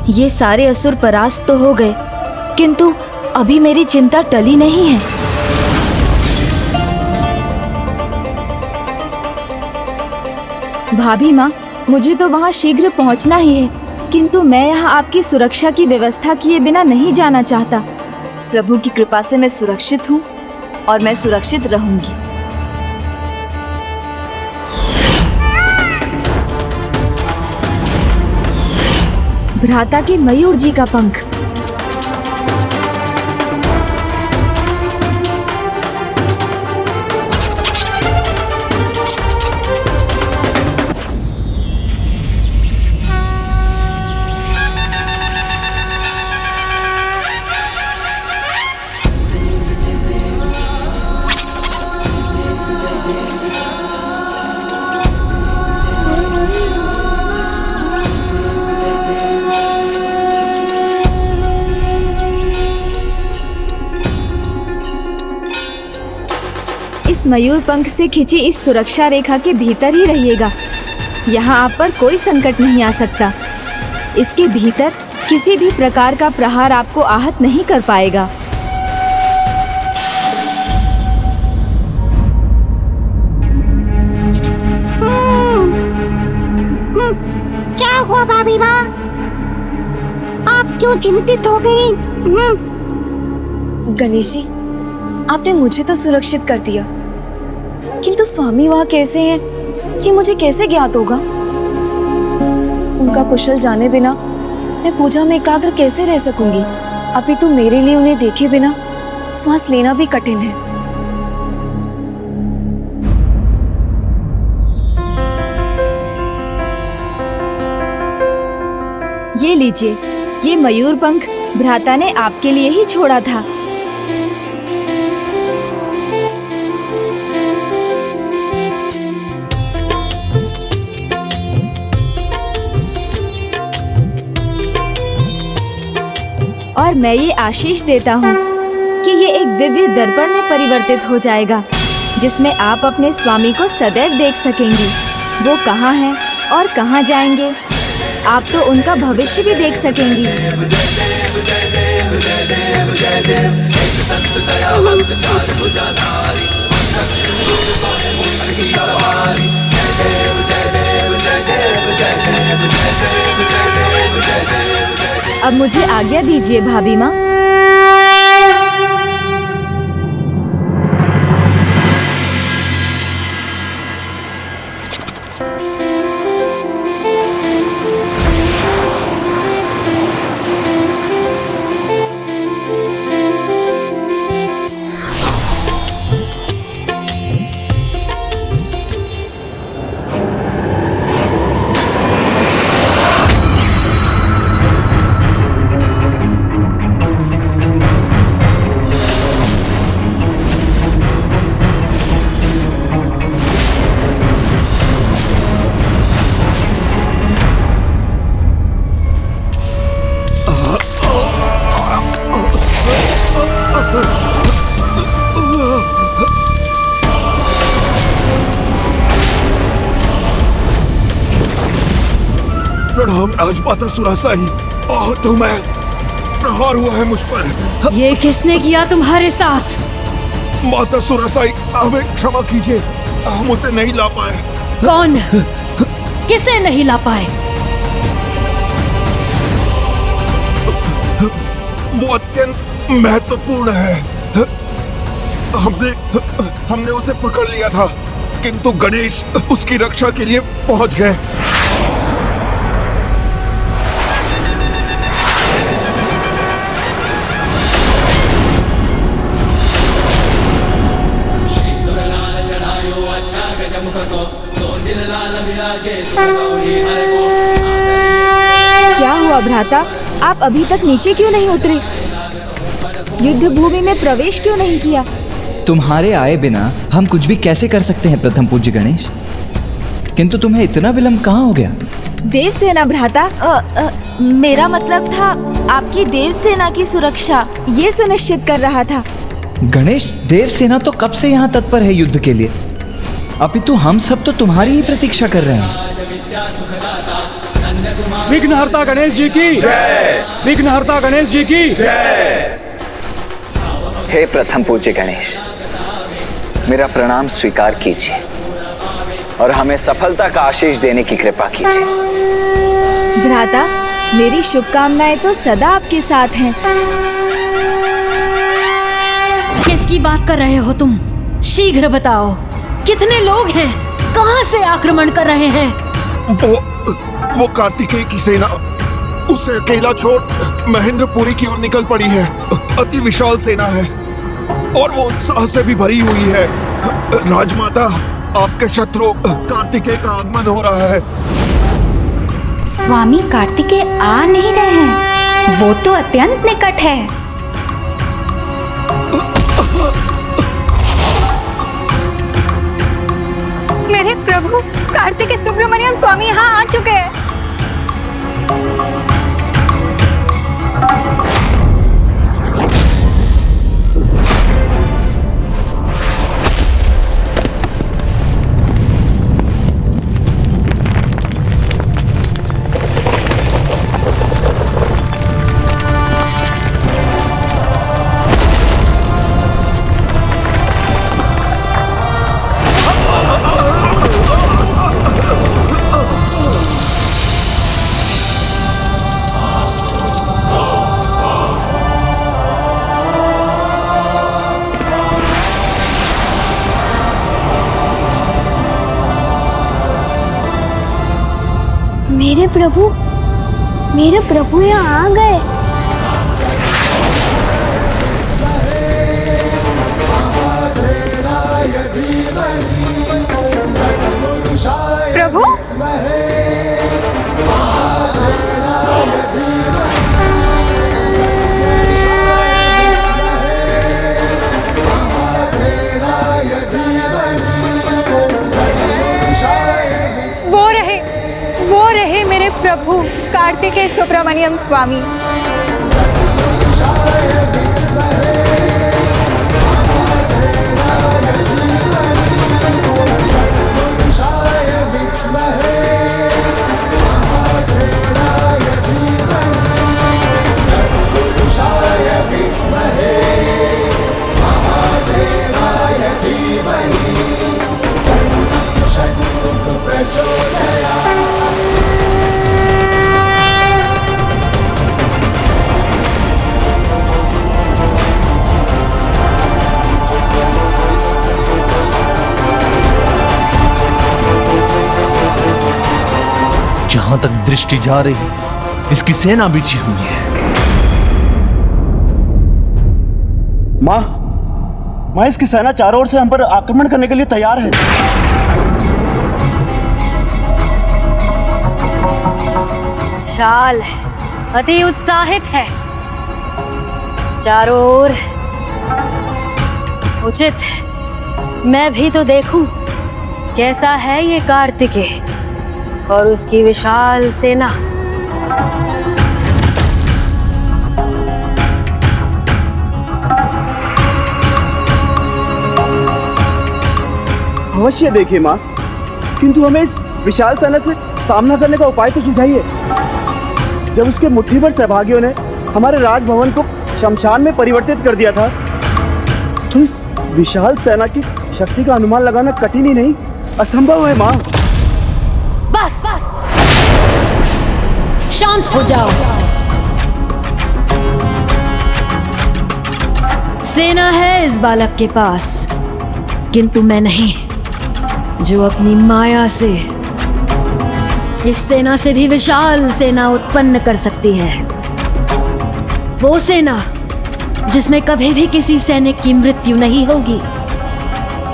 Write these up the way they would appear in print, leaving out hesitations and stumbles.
ये सारे असुर परास्त तो हो गए, किंतु अभी मेरी चिंता टली नहीं है। भाभी माँ, मुझे तो वहाँ शीघ्र पहुँचना ही है, किंतु मैं यहाँ आपकी सुरक्षा की व्यवस्था किए बिना नहीं जाना चाहता। प्रभु की कृपा से मैं सुरक्षित हूँ और मैं सुरक्षित रहूंगी। भ्राता के मयूर जी का पंख। इस मयूर पंख से खिंची इस सुरक्षा रेखा के भीतर ही रहिएगा। यहाँ आप पर कोई संकट नहीं आ सकता। इसके भीतर किसी भी प्रकार का प्रहार आपको आहत नहीं कर पाएगा। क्या हुआ भाभी माँ? आप क्यों चिंतित हो गई? गणेश जी, आपने मुझे तो सुरक्षित कर दिया, किंतु स्वामी वहाँ कैसे हैं, ये मुझे कैसे ज्ञात होगा? उनका कुशल जाने बिना मैं पूजा में एकाग्र कैसे रह सकूंगी? अभी तो मेरे लिए उन्हें देखे बिना श्वास लेना भी कठिन है। ये लीजिए, ये मयूर पंख भ्राता ने आपके लिए ही छोड़ा था। और मैं ये आशीष देता हूँ कि ये एक दिव्य दर्पण में परिवर्तित हो जाएगा, जिसमें आप अपने स्वामी को सदैव देख सकेंगी। वो कहाँ हैं और कहाँ जाएंगे, आप तो उनका भविष्य भी देख सकेंगी। अब मुझे आज्ञा दीजिए भाभी माँ। प्रणाम राजमाता सुरासाई। तुम्हें प्रहार हुआ है मुझ पर। ये किसने किया तुम्हारे साथ? माता सुरासाई, हमें क्षमा कीजिए, हम उसे नहीं ला पाए। कौन? किसे नहीं ला पाए? वो अत्यंत महत्वपूर्ण है। हमने उसे पकड़ लिया था, किंतु गणेश उसकी रक्षा के लिए पहुंच गए। क्या हुआ भ्राता, आप अभी तक नीचे क्यों नहीं उतरे? युद्ध भूमि में प्रवेश क्यों नहीं किया? तुम्हारे आए बिना हम कुछ भी कैसे कर सकते हैं प्रथम पूज्य गणेश? किंतु तुम्हें इतना विलंब कहाँ हो गया? देवसेना भ्राता, मेरा मतलब था आपकी देवसेना की सुरक्षा, ये सुनिश्चित कर रहा था। गणेश, देवसेना तो कब से यहाँ तत्पर है युद्ध के लिए। अपितु हम सब तो तुम्हारी ही प्रतीक्षा कर रहे हैं। विघ्नहर्ता गणेश जी की जय। विघ्नहर्ता गणेश जी की जय। हे प्रथम पूज्य गणेश, मेरा प्रणाम स्वीकार कीजिए और हमें सफलता का आशीष देने की कृपा कीजिए। भ्राता, मेरी शुभकामनाएं तो सदा आपके साथ हैं। किसकी बात कर रहे हो तुम? शीघ्र बताओ, कितने लोग हैं? कहां से आक्रमण कर रहे हैं? वो कार्तिकेय की सेना उसे अकेला छोड़ महेंद्रपुरी की ओर निकल पड़ी है। अति विशाल सेना है और वो उत्साह से भी भरी हुई है। राजमाता, आपके शत्रु कार्तिकेय का आगमन हो रहा है। स्वामी कार्तिकेय आ नहीं रहे हैं, वो तो अत्यंत निकट है। मेरे प्रभु, कार्तिकेय सुब्रमण्यम स्वामी यहाँ आ चुके हैं। मेरे प्रभु यहाँ आ गए। प्रभु, वो रहे मेरे प्रभु कार्तिकेय सुब्रमण्यम स्वामी। जहां तक दृष्टि जा रही, इसकी सेना बिछी हुई है। माँ, इसकी सेना चारों ओर से हम पर आक्रमण करने के लिए तैयार है। शाल अति उत्साहित है, चारों ओर। उचित है मैं भी तो देखूं कैसा है ये कार्तिकेय और उसकी विशाल सेना। अवश्य देखिए माँ, किंतु हमें इस विशाल सेना से सामना करने का उपाय तो सुझाइए। जब उसके मुट्ठी भर सहभागियों ने हमारे राजभवन को शमशान में परिवर्तित कर दिया था, तो इस विशाल सेना की शक्ति का अनुमान लगाना कठिन ही नहीं, असंभव है माँ। बस शांत हो जाओ। सेना है इस बालक के पास, किंतु मैं नहीं, जो अपनी माया से इस सेना से भी विशाल सेना उत्पन्न कर सकती है। वो सेना जिसमें कभी भी किसी सैनिक की मृत्यु नहीं होगी।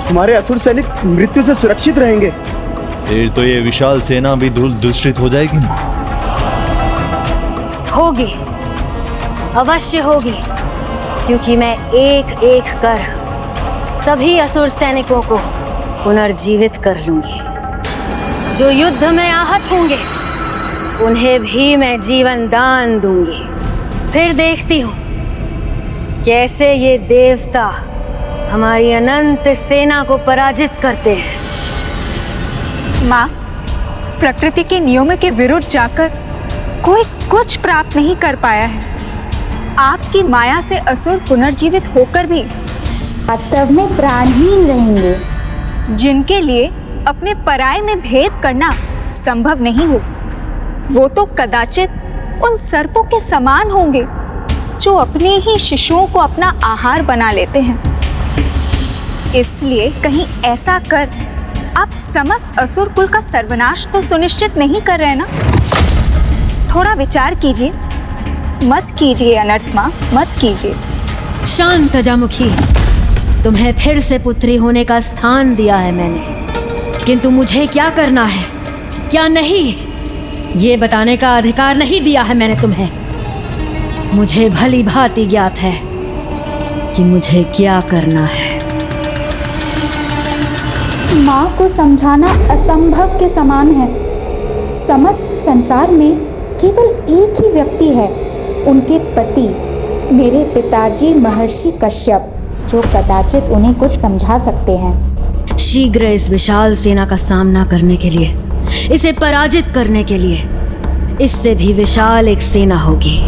हमारे असुर सैनिक मृत्यु से सुरक्षित रहेंगे। फिर तो ये विशाल सेना भी धूल दूषित हो जाएगी। होगी, अवश्य होगी, क्योंकि मैं एक एक कर सभी असुर सैनिकों को पुनर्जीवित कर लूंगी। जो युद्ध में आहत होंगे उन्हें भी मैं जीवन दान दूंगी। फिर देखती हूँ कैसे ये देवता हमारी अनंत सेना को पराजित करते हैं। माँ, प्रकृति के नियमों के विरुद्ध जाकर कोई कुछ प्राप्त नहीं कर पाया है। आपकी माया से असुर पुनर्जीवित होकर भी वास्तव में प्राणहीन रहेंगे। जिनके लिए अपने पराये में भेद करना संभव नहीं हो, वो तो कदाचित उन सर्पों के समान होंगे जो अपने ही शिशुओं को अपना आहार बना लेते हैं। इसलिए कहीं ऐसा कर आप समस्त असुर कुल का सर्वनाश तो सुनिश्चित नहीं कर रहे ना? थोड़ा विचार कीजिए। मत कीजिए अनर्थ माँ, मत कीजिए। शांत अजामुखी, तुम्हें फिर से पुत्री होने का स्थान दिया है मैंने, किंतु मुझे क्या करना है क्या नहीं, ये बताने का अधिकार नहीं दिया है मैंने तुम्हें। मुझे भली भांति ज्ञात है कि मुझे क्या करना है। माँ को समझाना असंभव के समान है। समस्त संसार में केवल एक ही व्यक्ति है, उनके पति मेरे पिताजी महर्षि कश्यप, जो कदाचित उन्हें कुछ समझा सकते हैं। शीघ्र इस विशाल सेना का सामना करने के लिए, इसे पराजित करने के लिए इससे भी विशाल एक सेना होगी।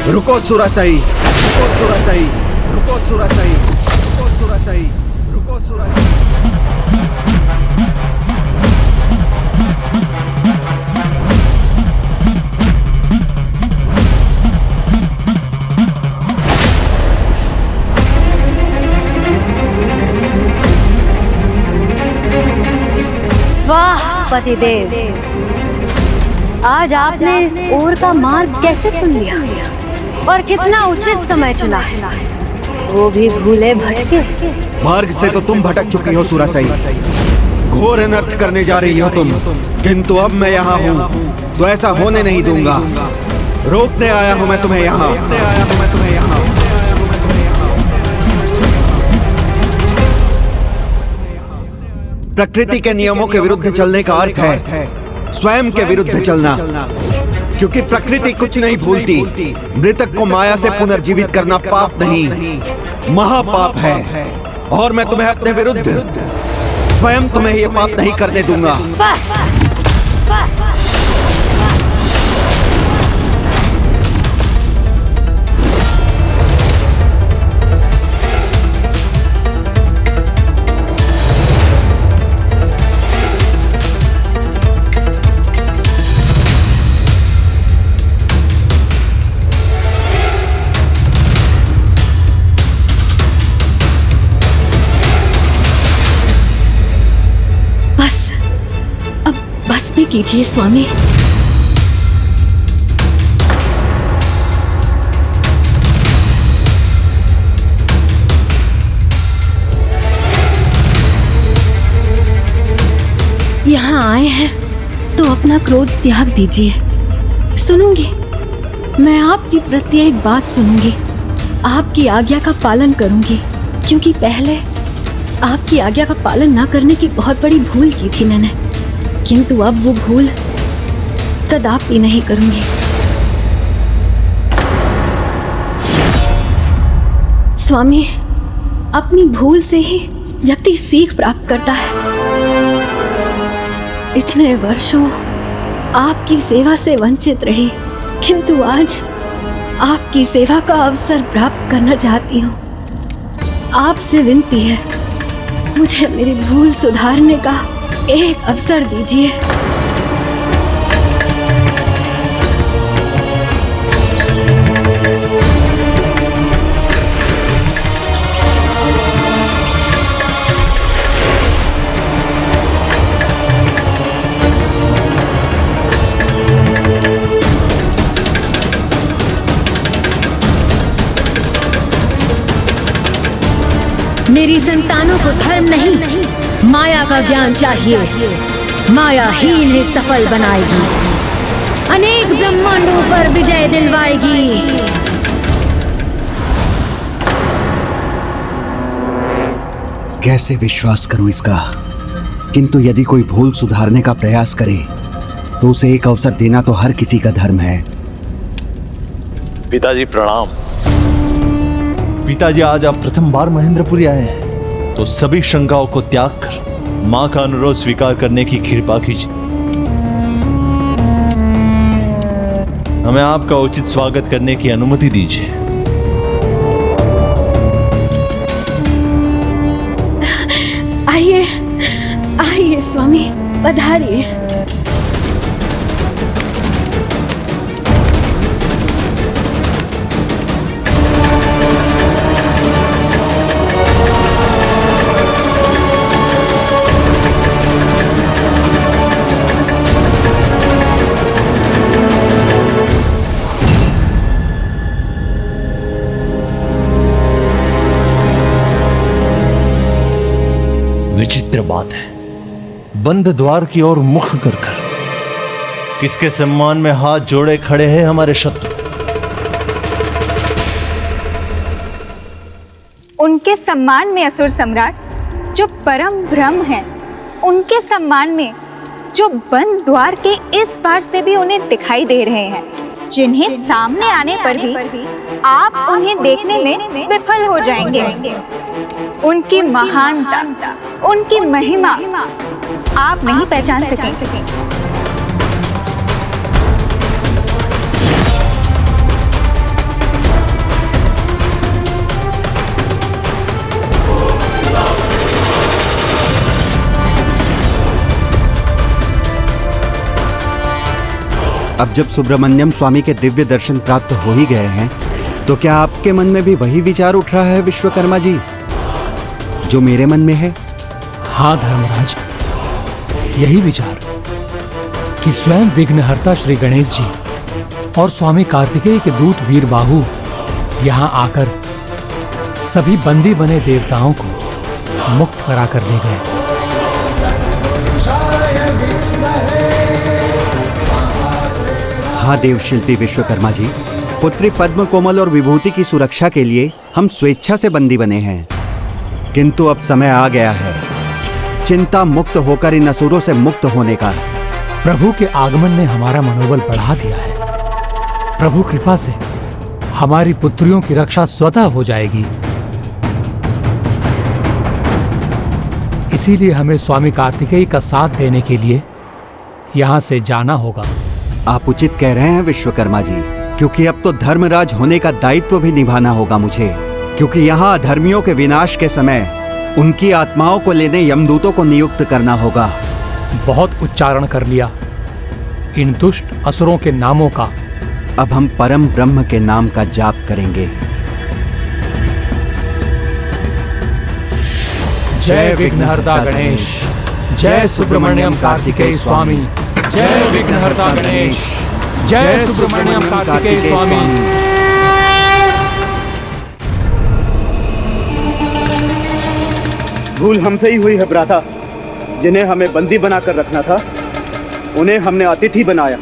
रुको सुरासाई, रुको सुरासाई, रुको सुरासाई, रुको सुरासाई, रुको सुरासाई। वाह पतिदेव, आज आपने इस ओर का मार्ग कैसे चुन लिया और कितना उचित समय चुना है, वो भी भूले भटके। मार्ग से तो तुम भटक चुकी हो सुरासाई, घोर अनर्थ करने जा रही हो तुम, किंतु अब मैं यहाँ हूँ तो ऐसा होने नहीं दूंगा। रोकने आया हूँ मैं तुम्हें यहाँ। प्रकृति के नियमों के विरुद्ध चलने का अर्थ है स्वयं के विरुद्ध चलना, क्योंकि प्रकृति कुछ नहीं भूलती। मृतक को माया से पुनर्जीवित करना पाप नहीं, महापाप है, और मैं तुम्हें अपने विरुद्ध स्वयं तुम्हें ये पाप नहीं करने दूंगा। बस, बस। कीजिए स्वामी। यहाँ आए हैं तो अपना क्रोध त्याग दीजिए। सुनूंगी, मैं आपकी प्रत्येक बात सुनूंगी, आपकी आज्ञा का पालन करूंगी, क्योंकि पहले आपकी आज्ञा का पालन ना करने की बहुत बड़ी भूल की थी मैंने, किंतु अब वो भूल कदापि नहीं करूंगी। स्वामी, अपनी भूल से ही व्यक्ति सीख प्राप्त करता है। इतने वर्षों आपकी सेवा से वंचित रही, किंतु आज आपकी सेवा का अवसर प्राप्त करना चाहती हूँ। आपसे विनती है, मुझे मेरी भूल सुधारने का एक अवसर दीजिए। मेरी संतानों को धर्म नहीं, माया का ज्ञान चाहिए। माया हीन ही सफल बनाएगी। अनेक ब्रह्मांडों पर विजय दिलवाएगी। कैसे विश्वास करूं इसका? किंतु यदि कोई भूल सुधारने का प्रयास करे तो उसे एक अवसर देना तो हर किसी का धर्म है। पिताजी प्रणाम। पिताजी, आज आप प्रथम बार महेंद्रपुरी आए हैं, तो सभी शंकाओं को त्याग कर मां का अनुरोध स्वीकार करने की कृपा कीजिए। हमें आपका उचित स्वागत करने की अनुमति दीजिए। आइए आइए स्वामी, पधारिए। विचित्र बात है, बंद द्वार की ओर मुख कर किसके सम्मान में हाथ जोड़े खड़े हैं हमारे शत्रु। उनके सम्मान में असुर सम्राट जो परम ब्रह्म है, उनके सम्मान में जो बंद द्वार के इस पार से भी उन्हें दिखाई दे रहे हैं, जिन्हें सामने आने पर भी आप उन्हें देखने में विफल हो जाएंगे। उनकी महानता, उनकी महिमा आप नहीं पहचान सकेंगे। अब जब सुब्रमण्यम स्वामी के दिव्य दर्शन प्राप्त हो ही गए हैं, तो क्या आपके मन में भी वही विचार उठ रहा है विश्वकर्मा जी जो मेरे मन में है? हाँ धर्मराज, यही विचार कि स्वयं विघ्नहर्ता श्री गणेश जी और स्वामी कार्तिकेय के दूत वीर बाहु यहाँ आकर सभी बंदी बने देवताओं को मुक्त करा कर ले गए। हाँ देवशिल्पी विश्वकर्मा जी, पुत्री पद्म कोमल और विभूति की सुरक्षा के लिए हम स्वेच्छा से बंदी बने हैं, किंतु अब समय आ गया है चिंता मुक्त होकर इन असुरों से मुक्त होने का। प्रभु के आगमन ने हमारा मनोबल बढ़ा दिया है। प्रभु कृपा से हमारी पुत्रियों की रक्षा स्वतः हो जाएगी। इसीलिए हमें स्वामी कार्तिकेय का साथ देने के लिए यहाँ से जाना होगा। आप उचित कह रहे हैं विश्वकर्मा जी, क्योंकि अब तो धर्मराज होने का दायित्व भी निभाना होगा मुझे, क्योंकि यहाँ अधर्मियों के विनाश के समय उनकी आत्माओं को लेने यमदूतों को नियुक्त करना होगा। बहुत उच्चारण कर लिया इन दुष्ट असुरों के नामों का। अब हम परम ब्रह्म के नाम का जाप करेंगे। जय विघ्नहर्ता गणेश, जय सुब्रमण्यम कार्तिकेय स्वामी, जय विघ्नहर्ता गणेश, जय सुब्रमण्यम कार्तिकेय स्वामी। भूल हमसे ही हुई है भ्राता। जिन्हें हमें बंदी बनाकर रखना था उन्हें हमने अतिथि बनाया,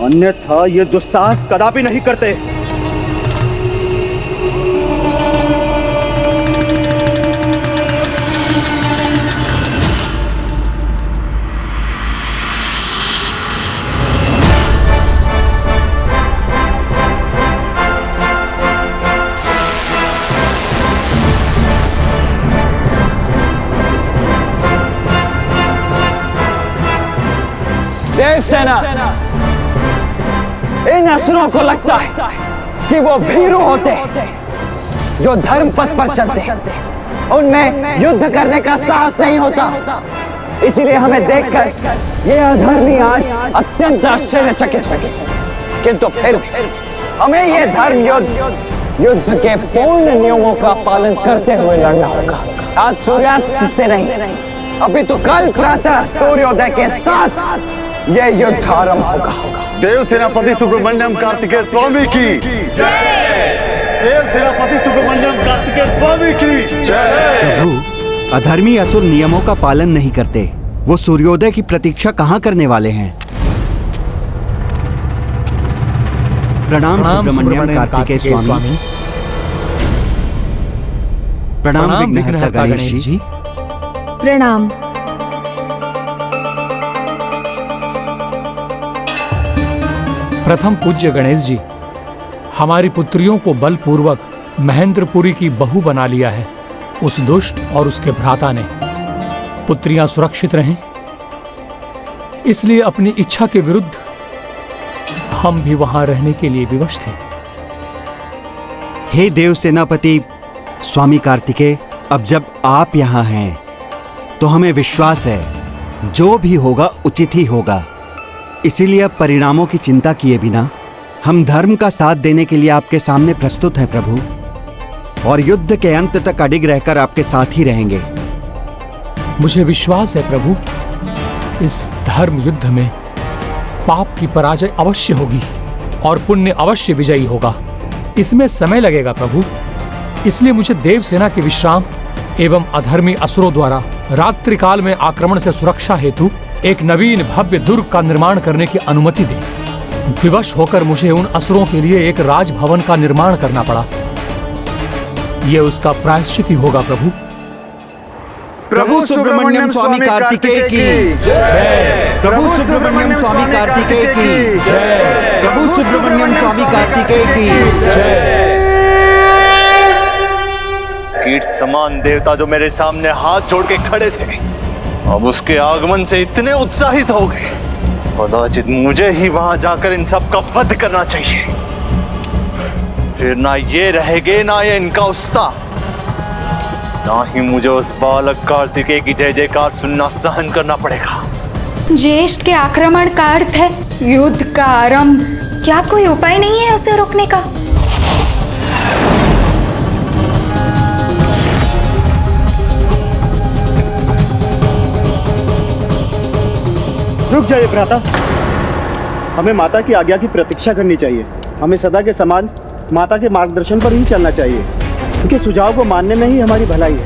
अन्यथा ये दुस्साहस कदापि नहीं करते। देवसेना, इन असुरों को लगता है कि वो भीरू होते जो धर्म पथ पर चलते, उनमें युद्ध करने का साहस नहीं होता। इसीलिए हमें देखकर ये अधर्मी आज अत्यंत आश्चर्यचकित लगे, किंतु फिर हमें ये धर्म युद्ध के पूर्ण नियमों का पालन करते हुए लड़ना होगा। आज सूर्यास्त से नहीं, अभी तो कल प्रातः सूर्योदय के साथ ये युद्ध आरंभ होगा। देव सेनापति सुब्रमण्यम कार्तिकेय स्वामी की जय। देव सेनापति सुब्रमण्यम कार्तिकेय स्वामी की जय। प्रभु, अधर्मी असुर नियमों का पालन नहीं करते, वो सूर्योदय की प्रतीक्षा कहाँ करने वाले हैं? प्रणाम सुब्रमण्यम कार्तिकेय स्वामी। प्रणाम विघ्नहर्ता गणेश जी। प्रणाम। प्रथम पूज्य गणेश जी, हमारी पुत्रियों को बलपूर्वक महेंद्रपुरी की बहू बना लिया है उस दुष्ट और उसके भ्राता ने। पुत्रियां सुरक्षित रहें, इसलिए अपनी इच्छा के विरुद्ध हम भी वहां रहने के लिए विवश थे। हे देव सेनापति स्वामी कार्तिकेय, अब जब आप यहाँ हैं तो हमें विश्वास है जो भी होगा उचित ही होगा। इसीलिए अब परिणामों की चिंता किए बिना हम धर्म का साथ देने के लिए आपके सामने प्रस्तुत हैं प्रभु, और युद्ध के अंत तक अडिग रहकर आपके साथ ही रहेंगे। मुझे विश्वास है प्रभु, इस धर्म युद्ध में पाप की पराजय अवश्य होगी और पुण्य अवश्य विजयी होगा। इसमें समय लगेगा प्रभु, इसलिए मुझे देवसेना के विश्राम एवं अधर्मी असुरों द्वारा रात्रि काल में आक्रमण से सुरक्षा हेतु एक नवीन भव्य दुर्ग का निर्माण करने की अनुमति दें। विवश होकर मुझे उन असुरों के लिए एक राजभवन का निर्माण करना पड़ा। यह उसका प्रायश्चित ही होगा प्रभु। प्रभु सुब्रमण्यम स्वामी कार्तिकेय की जय। प्रभु सुब्रमण्यम स्वामी कार्तिकेय की जय। प्रभु सुब्रमण्यम स्वामी कार्तिकेय की जय। कीट समान देवता जो मेरे सामने हाथ जोड़ के खड़े थे, अब उसके आगमन से इतने उत्साहित हो गए, कदाचित मुझे ही वहां जाकर इन सब का वध करना चाहिए। फिर ना ये रहेगे ना ये इनका उस्ता, ना ही मुझे उस बालक कार्तिकेय की जय जयकार सुनना सहन करना पड़ेगा। ज्येष्ठ के आक्रमण का अर्थ है युद्ध का आरंभ। क्या कोई उपाय नहीं है उसे रोकने का? रुक जाइए भ्राता, हमें माता की आज्ञा की प्रतीक्षा करनी चाहिए। हमें सदा के समान माता के मार्गदर्शन पर ही चलना चाहिए। उनके सुझाव को मानने में ही हमारी भलाई है।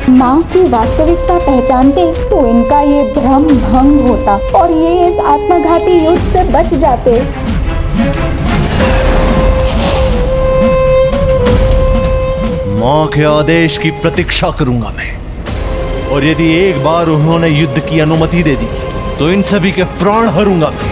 माँ की वास्तविकता पहचानते तो इनका ये भ्रम भंग होता और ये इस आत्मघाती युद्ध से बच जाते। मां के आदेश की प्रतीक्षा करूंगा मैं, और यदि एक बार उन्होंने युद्ध की अनुमति दे दी तो इन सभी के प्राण हरूंगा मैं।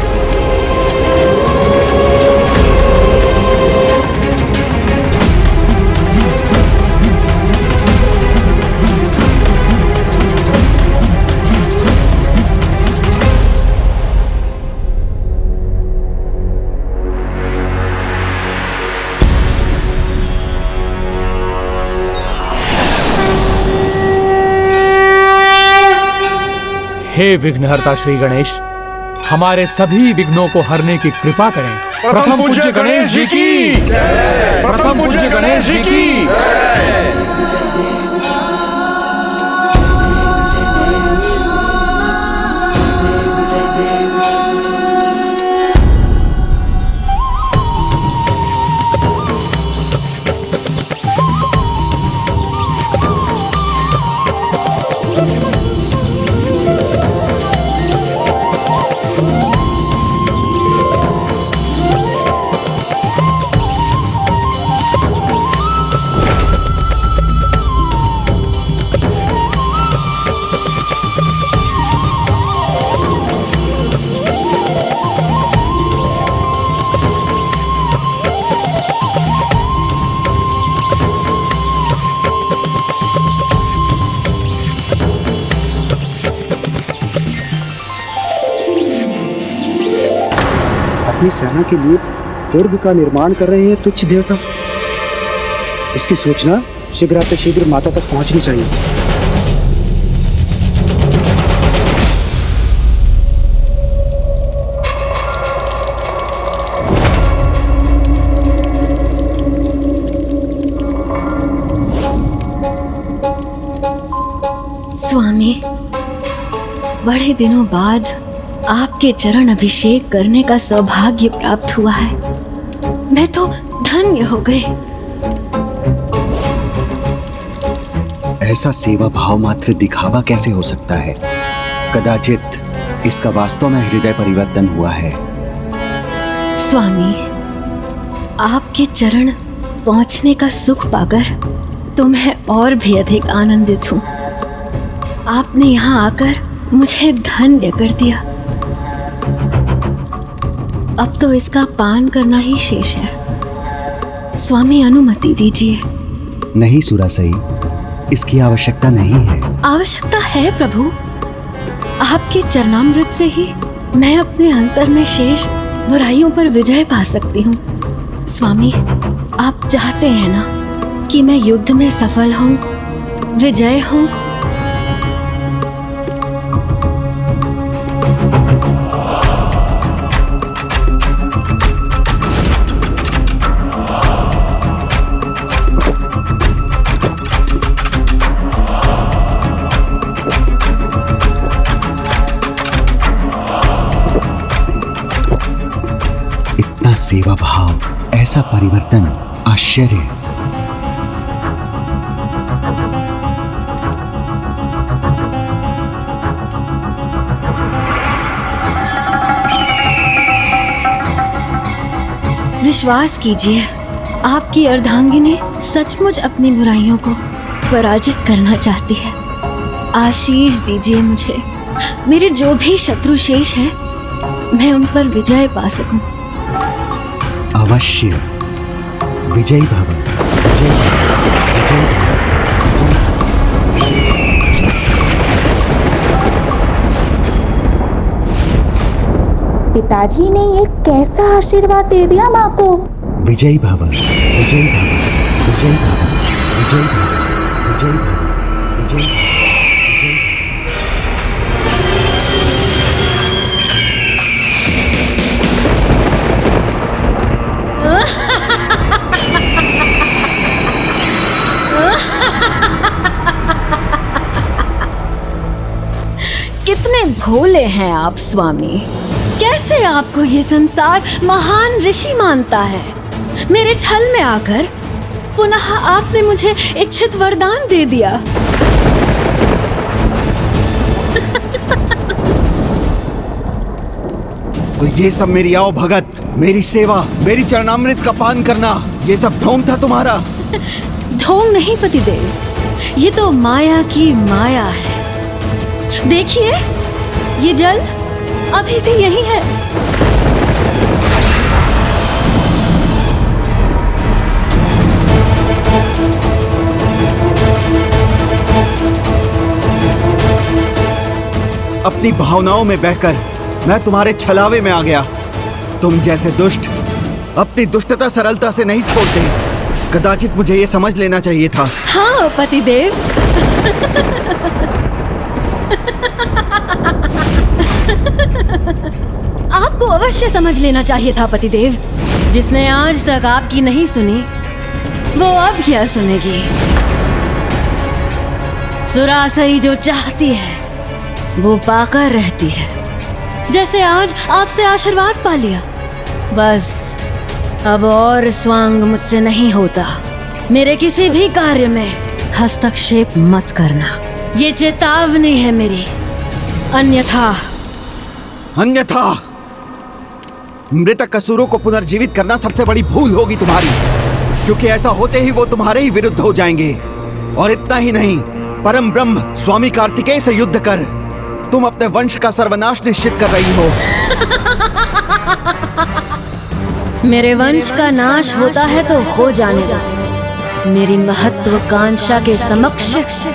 हे विघ्नहर्ता श्री गणेश, हमारे सभी विघ्नों को हरने की कृपा करें। प्रथम पूज्य गणेश जी की जय। प्रथम पूज्य गणेश जी की जय। अपनी सेना के लिए दुर्ग का निर्माण कर रहे हैं तुच्छ देवता। इसकी सूचना शीघ्र माता तक पहुंचनी चाहिए। स्वामी, बड़े दिनों बाद आपके चरण अभिषेक करने का सौभाग्य प्राप्त हुआ है। मैं तो धन्य हो गई। ऐसा सेवा भाव मात्र दिखावा कैसे हो सकता है? कदाचित इसका वास्तव में हृदय परिवर्तन हुआ है। स्वामी, आपके चरण पहुंचने का सुख पाकर तो मैं और भी अधिक आनंदित हूँ। आपने यहाँ आकर मुझे धन्य कर दिया। अब तो इसका पान करना ही शेष है। स्वामी अनुमति दीजिए। नहीं सुरासई, इसकी आवश्यकता नहीं है। आवश्यकता है प्रभु। आपके चरणामृत से ही मैं अपने अंतर में शेष बुराइयों पर विजय पा सकती हूँ। स्वामी, आप चाहते हैं ना कि मैं युद्ध में सफल हूँ, विजय हूँ। इतना सेवा भाव, ऐसा परिवर्तन, आश्चर्य। विश्वास कीजिए, आपकी अर्धांगिनी सचमुच अपनी बुराइयों को पराजित करना चाहती है। आशीष दीजिए मुझे, मेरे जो भी शत्रु शेष हैं, मैं उन पर विजय पा सकूं। अवश्य। विजयी भव, विजयी भव, विजयी भव, विजयी भव। पिताजी ने ये कैसा आशीर्वाद दे दिया माँ को। विजयी भव, विजयी भव, विजयी भव, विजयी भव, विजयी भव, विजयी भव। कितने भोले हैं आप स्वामी। कैसे आपको ये संसार महान ऋषि मानता है। मेरे छल में आकर पुनः आपने मुझे इच्छित वरदान दे दिया। तो ये सब मेरी आओ भगत, मेरी सेवा, मेरी चरणामृत का पान करना, ये सब ढोंग था तुम्हारा? ढोंग नहीं पतिदेव, ये तो माया की माया है। देखिए, ये जल अभी भी यही है। अपनी भावनाओं में बहकर मैं तुम्हारे छलावे में आ गया। तुम जैसे दुष्ट अपनी दुष्टता सरलता से नहीं छोड़ते। कदाचित मुझे ये समझ लेना चाहिए था। हाँ पतिदेव। आपको अवश्य समझ लेना चाहिए था पतिदेव। जिसने आज तक आपकी नहीं सुनी, वो अब क्या सुनेगी। सुरासई जो चाहती है वो पाकर रहती है। जैसे आज आपसे आशीर्वाद पा लिया, बस अब और स्वांग मुझसे नहीं होता। मेरे किसी भी कार्य में हस्तक्षेप मत करना, ये चेतावनी है मेरी। अन्यथा मृतक असुरों को पुनर्जीवित करना सबसे बड़ी भूल होगी तुम्हारी, क्योंकि ऐसा होते ही वो तुम्हारे ही विरुद्ध हो जाएंगे। और इतना ही नहीं, परम ब्रह्म स्वामी कार्तिकेय से युद्ध कर तुम अपने वंश का सर्वनाश निश्चित कर रही हो। मेरे वंश का नाश होता है तो हो जाने दो। मेरी महत्वाकांक्षा के समक्ष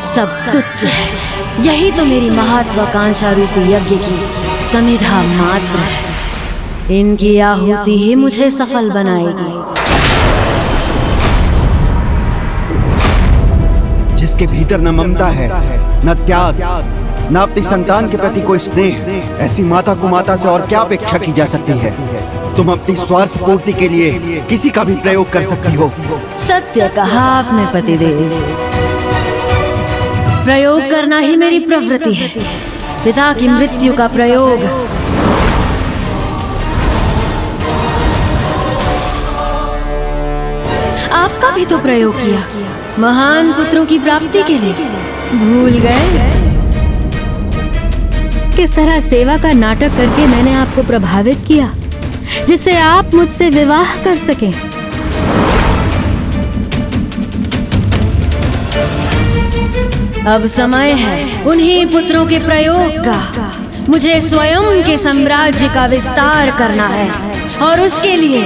सब तुच्छ है। यही तो मेरी महत्वाकांक्षा रूपी यज्ञ की समिधा मात्र है। इनकी आहुति ही मुझे सफल बनाएगी। जिसके भीतर न ममता है, न त्याग, न अपनी संतान के प्रति कोई स्नेह, ऐसी माता कुमाता से और क्या अपेक्षा की जा सकती है। तुम अपनी स्वार्थ पूर्ति के लिए किसी का भी प्रयोग कर सकती हो। सत्य कहा आपने पतिदेव। प्रयोग करना ही मेरी प्रवृत्ति है। पिता की मृत्यु का प्रयोग आपका भी तो प्रयोग किया, महान पुत्रों की प्राप्ति के लिए। भूल गए किस तरह सेवा का नाटक करके मैंने आपको प्रभावित किया, जिससे आप मुझसे विवाह कर सकें अब समय है उन्हीं पुत्रों के प्रयोग का। मुझे स्वयं के साम्राज्य का विस्तार करना है और उसके लिए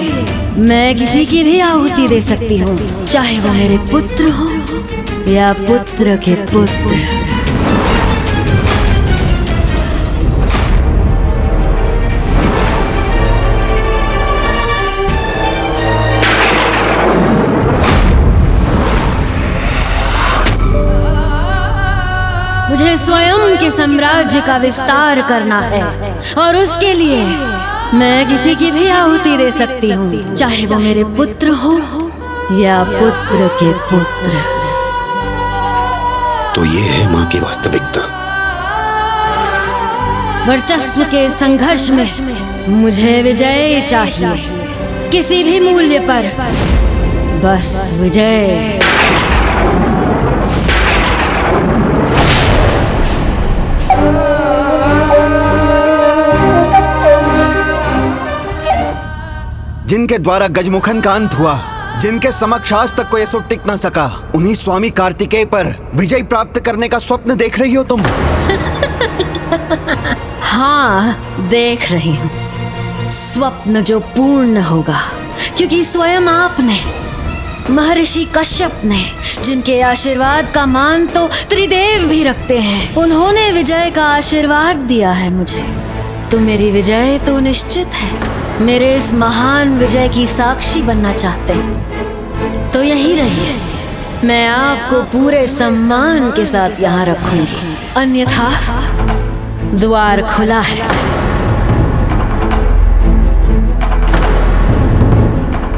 मैं किसी की भी आहुति दे सकती हूँ, चाहे वो मेरे पुत्र हो या पुत्र के पुत्र। मुझे स्वयं के साम्राज्य का विस्तार करना है और उसके लिए मैं किसी की भी आहुति दे सकती हूँ, चाहे वो मेरे पुत्र हो या पुत्र के पुत्र। तो ये है माँ की वास्तविकता। वर्चस्व के संघर्ष में मुझे विजय चाहिए, किसी भी मूल्य पर, बस विजय। जिनके द्वारा गजमुखन का अंत हुआ, जिनके समक्ष आज तक कोई असुर टिक न सका, उन्हीं स्वामी कार्तिकेय पर विजय प्राप्त करने का स्वप्न देख रही हो तुम? हाँ, देख रही हूँ। स्वप्न जो पूर्ण होगा, क्योंकि स्वयं आपने, महर्षि कश्यप ने, जिनके आशीर्वाद का मान तो त्रिदेव भी रखते हैं, उन्होंने विजय का आशीर्वाद दिया है मुझे। तो मेरी विजय तो निश्चित है। मेरे इस महान विजय की साक्षी बनना चाहते हैं तो यही रहिए। मैं आपको पूरे सम्मान के साथ यहाँ रखूंगी, अन्यथा द्वार खुला है।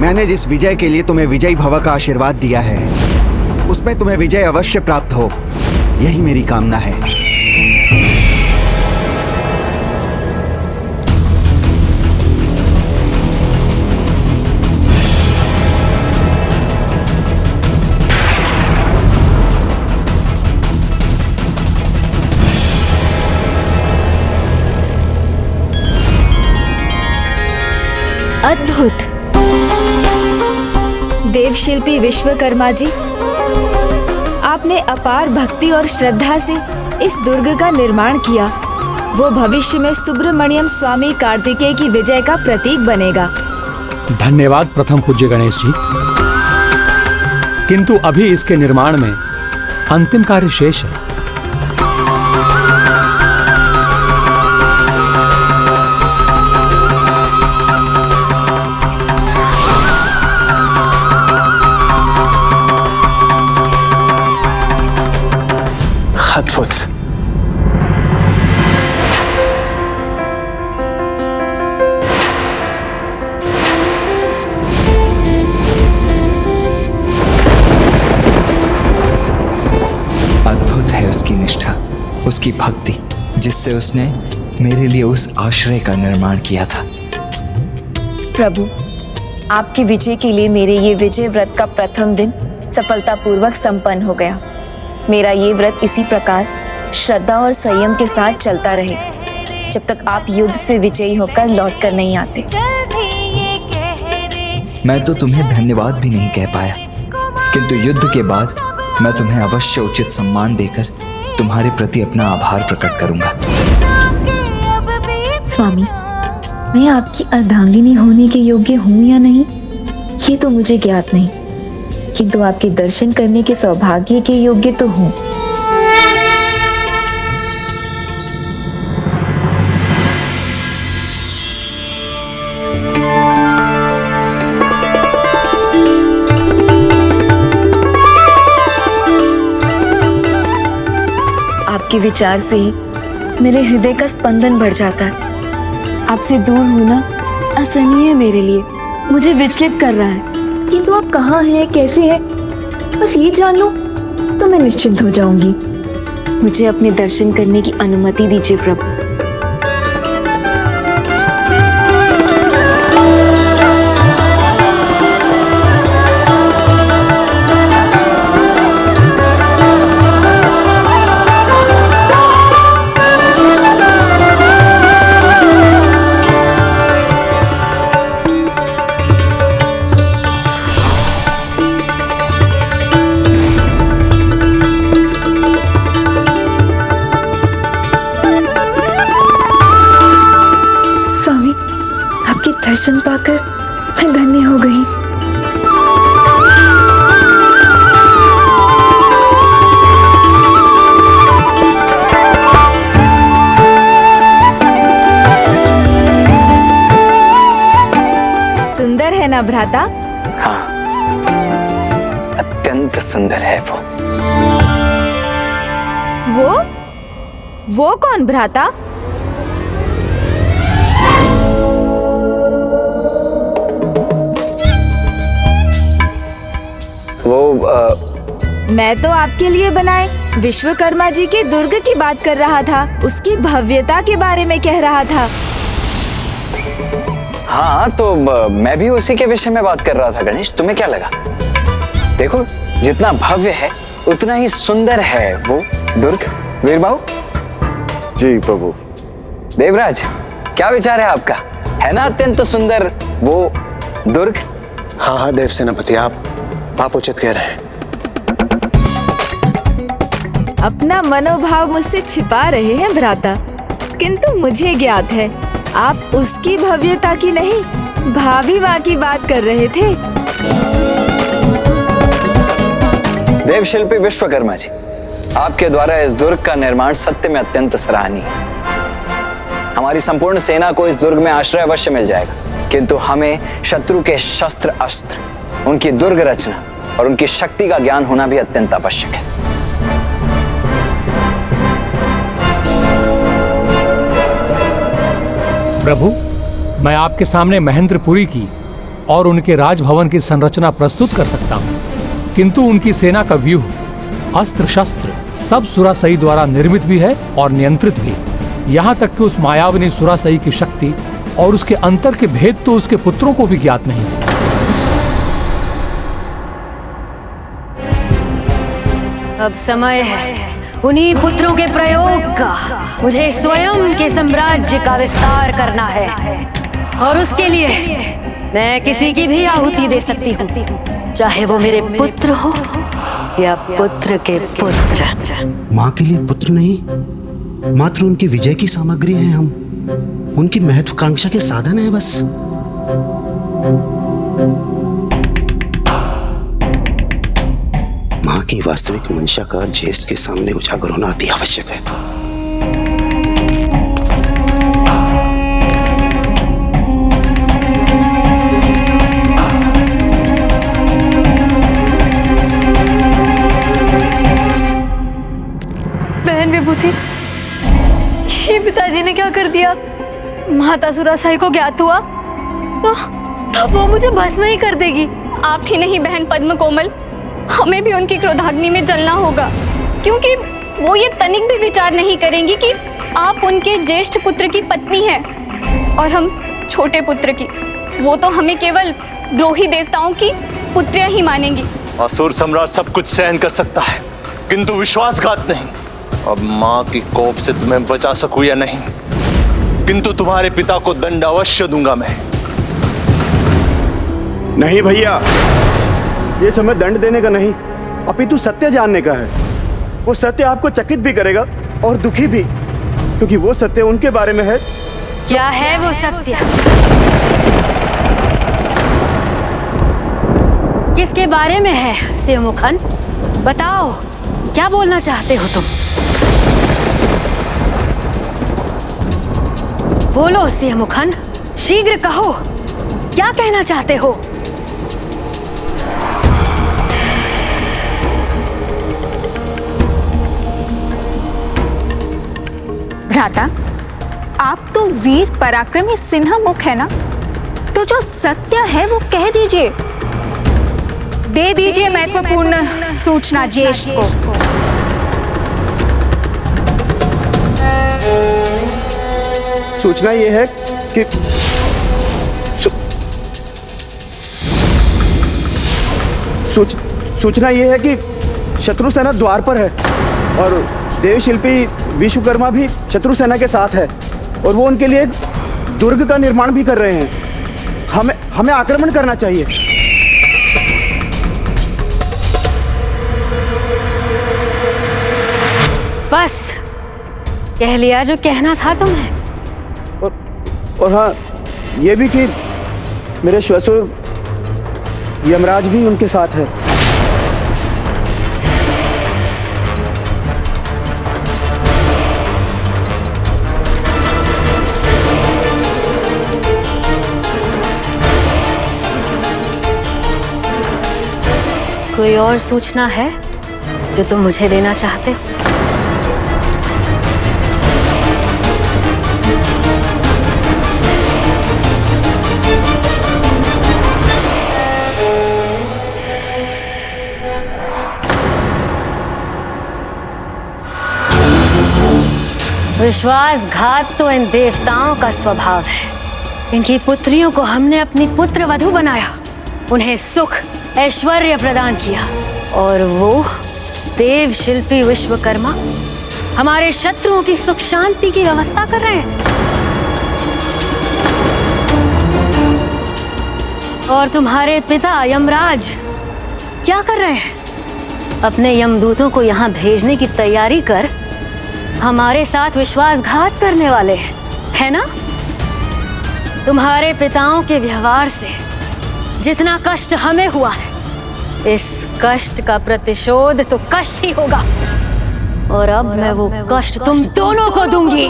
मैंने जिस विजय के लिए तुम्हें विजयी भव का आशीर्वाद दिया है, उसमें तुम्हें विजय अवश्य प्राप्त हो, यही मेरी कामना है। अद्भुत। देवशिल्पी विश्वकर्मा जी, आपने अपार भक्ति और श्रद्धा से इस दुर्ग का निर्माण किया। वो भविष्य में सुब्रमण्यम स्वामी कार्तिकेय की विजय का प्रतीक बनेगा। धन्यवाद प्रथम पूज्य गणेश जी। किंतु अभी इसके निर्माण में अंतिम कार्य शेष है। अद्भुत। अद्भुत है उसकी निष्ठा, उसकी भक्ति, जिससे उसने मेरे लिए उस आश्रय का निर्माण किया था। प्रभु, आपकी विजय के लिए मेरे ये विजय व्रत का प्रथम दिन सफलतापूर्वक संपन्न हो गया। मेरा ये व्रत इसी प्रकार श्रद्धा और संयम के साथ चलता रहे जब तक आप युद्ध से विजयी होकर लौट कर नहीं आते। मैं तो तुम्हें धन्यवाद भी नहीं कह पाया, किंतु युद्ध के बाद मैं तुम्हें अवश्य उचित सम्मान देकर तुम्हारे प्रति अपना आभार प्रकट करूंगा। स्वामी, मैं आपकी अर्धांगिनी होने के योग्य हूँ या नहीं, ये तो मुझे ज्ञात नहीं, किंतु आपके दर्शन करने के सौभाग्य के योग्य तो हूँ। आपके विचार से ही मेरे हृदय का स्पंदन बढ़ जाता है। आपसे दूर होना असहनीय है मेरे लिए, मुझे विचलित कर रहा है। किंतु आप कहाँ हैं, कैसे हैं, बस ये जान लो तो मैं निश्चिंत हो जाऊंगी। मुझे अपने दर्शन करने की अनुमति दीजिए प्रभु। गई। सुंदर है ना भ्राता? हाँ, अत्यंत सुंदर है वो कौन भ्राता? मैं तो आपके लिए बनाए विश्वकर्मा जी के दुर्ग की बात कर रहा था, उसकी भव्यता के बारे में कह रहा था। हाँ, तो मैं भी उसी के विषय में बात कर रहा था गणेश। तुम्हें क्या लगा? देखो, जितना भव्य है उतना ही सुंदर है वो दुर्ग। वीरबाहु। जी प्रभु। देवराज, क्या विचार है आपका? है ना अत्यंत सुंदर वो दुर्ग? हाँ हाँ देव सेनापति, आप उचित कह रहे हैं। अपना मनोभाव मुझसे छिपा रहे हैं भ्राता, किंतु मुझे ज्ञात है आप उसकी भव्यता की नहीं, भाभी माँ की बात कर रहे थे। देव शिल्पी विश्वकर्मा जी, आपके द्वारा इस दुर्ग का निर्माण सत्य में अत्यंत सराहनीय है। हमारी संपूर्ण सेना को इस दुर्ग में आश्रय अवश्य मिल जाएगा, किंतु हमें शत्रु के शस्त्र अस्त्र, उनकी दुर्ग रचना और उनकी शक्ति का ज्ञान होना भी अत्यंत आवश्यक है। प्रभु, मैं आपके सामने महेंद्रपुरी की और उनके राजभवन की संरचना प्रस्तुत कर सकता हूँ, किंतु उनकी सेना का व्यूह, अस्त्र शस्त्र सब सुरासई द्वारा निर्मित भी है और नियंत्रित भी। यहाँ तक कि उस मायाविनी सुरासई की शक्ति और उसके अंतर के भेद तो उसके पुत्रों को भी ज्ञात नहीं। अब समय है उन्हीं पुत्रों के प्रयोग का। मुझे स्वयं के साम्राज्य का विस्तार करना है और उसके लिए मैं किसी की भी आहुति दे सकती हूँ, चाहे वो मेरे पुत्र हो या पुत्र के पुत्र। माँ के लिए पुत्र नहीं, मात्र उनकी विजय की सामग्री हैं हम, उनकी महत्वाकांक्षा के साधन है बस। माँ की वास्तविक मंशा का ज्येष्ठ के सामने उजागर होना अति आवश्यक है। बहन विभूति, ये पिताजी ने क्या कर दिया? माता सुरासाई को ज्ञात हुआ तो वो मुझे भस्म ही कर देगी। आप ही नहीं बहन पद्म कोमल, हमें भी उनकी क्रोधाग्नि में जलना होगा, क्योंकि वो ये तनिक भी विचार नहीं करेंगी कि आप उनके ज्येष्ठ पुत्र की पत्नी हैं और हम छोटे पुत्र की। वो तो हमें केवल द्रोही देवताओं की पुत्रियां ही मानेंगी। असुर सम्राट सब कुछ सहन कर सकता है, किंतु विश्वासघात नहीं। अब माँ की कोप से तुम्हें बचा सकूं या नहीं, किंतु तुम्हारे पिता को दंड अवश्य दूंगा मैं। नहीं भैया, ये समय दंड देने का नहीं, अपितु सत्य जानने का है। वो सत्य आपको चकित भी करेगा और दुखी भी, क्योंकि वो सत्य उनके बारे में है। क्या है वो सत्य? किसके बारे में है शिवमुखन? बताओ, क्या बोलना चाहते हो तुम? बोलो शिवमुखन, शीघ्र कहो, क्या कहना चाहते हो? भ्राता, आप तो वीर पराक्रमी सिन्हा मुख है ना, तो जो सत्य है वो कह दीजिए, दे दीजिए महत्वपूर्ण सूचना ज्येष्ठ को। सूचना ये है कि सूचना ये है कि शत्रु सेना द्वार पर है और देवशिल्पी विश्वकर्मा भी शत्रु सेना के साथ है और वो उनके लिए दुर्ग का निर्माण भी कर रहे हैं। हमें आक्रमण करना चाहिए। बस कह लिया जो कहना था तुम्हें। और हाँ, ये भी कि मेरे श्वसुर यमराज भी उनके साथ है। कोई और सूचना है जो तुम मुझे देना चाहते हो? विश्वासघात तो इन देवताओं का स्वभाव है। इनकी पुत्रियों को हमने अपनी पुत्र वधू बनाया, उन्हें सुख ऐश्वर्य प्रदान किया, और वो देव शिल्पी विश्वकर्मा हमारे शत्रुओं की सुख शांति की व्यवस्था कर रहे हैं। और तुम्हारे पिता यमराज क्या कर रहे हैं? अपने यमदूतों को यहाँ भेजने की तैयारी कर हमारे साथ विश्वासघात करने वाले हैं, है ना? तुम्हारे पिताओं के व्यवहार से जितना कष्ट हमें हुआ है, इस कष्ट का प्रतिशोध तो कष्ट ही होगा, और अब मैं वो कष्ट तुम दोनों को दूंगी।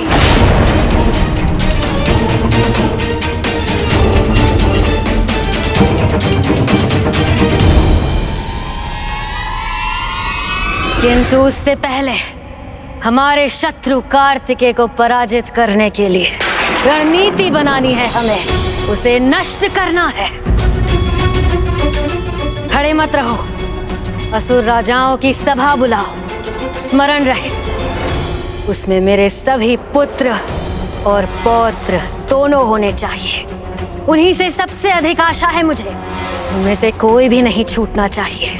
किंतु उससे पहले हमारे शत्रु कार्तिकेय को पराजित करने के लिए रणनीति बनानी है हमें, उसे नष्ट करना है। खड़े मत रहो, असुर राजाओं की सभा बुलाओ। स्मरण रहे, उसमें मेरे सभी पुत्र और पौत्र दोनों होने चाहिए। उन्हीं से सबसे अधिक आशा है मुझे, उनमें से कोई भी नहीं छूटना चाहिए।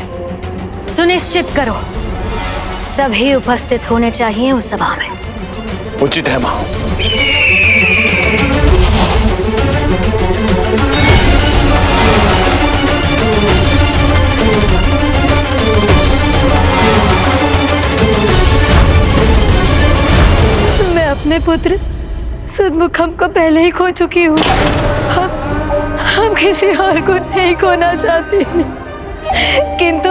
सुनिश्चित करो सभी उपस्थित होने चाहिए उस सभा में। उचित है मां। मैं अपने पुत्र सुदमुखम को पहले ही खो चुकी हूँ। हम किसी और को नहीं खोना चाहती, किंतु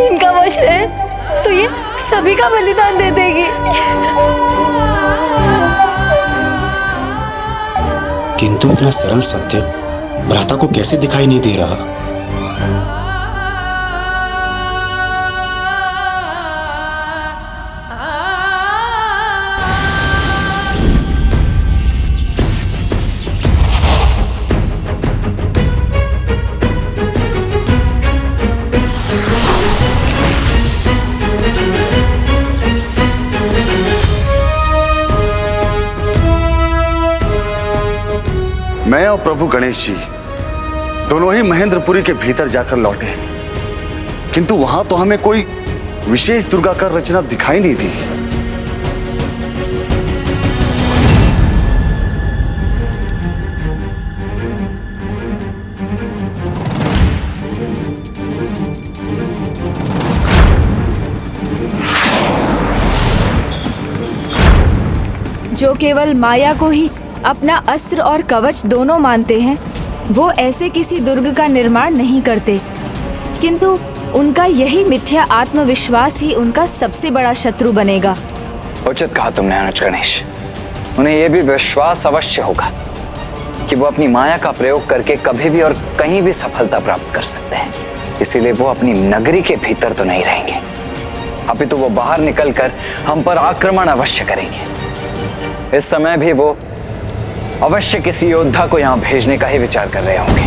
इनका वश है तो ये सभी का बलिदान दे देगी। किंतु इतना सरल सत्य भ्राता को कैसे दिखाई नहीं दे रहा? मैं और प्रभु गणेश जी दोनों ही महेंद्रपुरी के भीतर जाकर लौटे हैं, किंतु वहां तो हमें कोई विशेष दुर्गा का रचना दिखाई नहीं दी। जो केवल माया को ही अपना अस्त्र और कवच दोनों मानते हैं, वो ऐसे किसी दुर्ग का निर्माण नहीं करते, किंतु उनका यही मिथ्या आत्मविश्वास ही उनका सबसे बड़ा शत्रु बनेगा। उचित कहा तुमने अनुज गणेश। उन्हें यह भी विश्वास अवश्य होगा कि वो अपनी माया का प्रयोग करके कभी भी और कहीं भी सफलता प्राप्त कर सकते हैं, इसीलिए वो अपनी नगरी के भीतर तो नहीं रहेंगे, अपितु वो बाहर निकलकर हम पर आक्रमण अवश्य करेंगे। इस समय भी वो अवश्य किसी योद्धा को यहां भेजने का ही विचार कर रहे होंगे।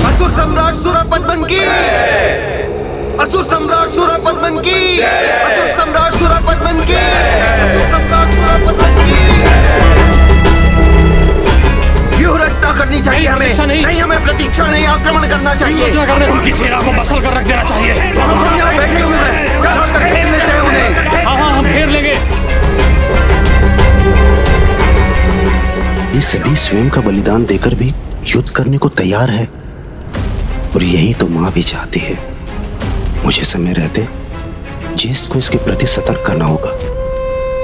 असुर सम्राट सूरपद्मन की, असुर सम्राट सूरपद्मन की, असुर सम्राट सूरपद्मन की, असुर सम्राट सूरपद्मन की। व्यूह रचना करनी चाहिए हमें, नहीं हमें प्रतीक्षा नहीं, आक्रमण करना चाहिए। उनकी सेना को मसल कर रख देना चाहिए। हम यहाँ बैठे हुए हैं, जाकर घेर लेते हैं उन्हें। हाँ हम घेर लेंगे। ये सभी स्वयं का बलिदान देकर भी युद्ध करने को तैयार है, और यही तो माँ भी चाहती है। मुझे समय रहते ज्येष्ठ को इसके प्रति सतर्क करना होगा।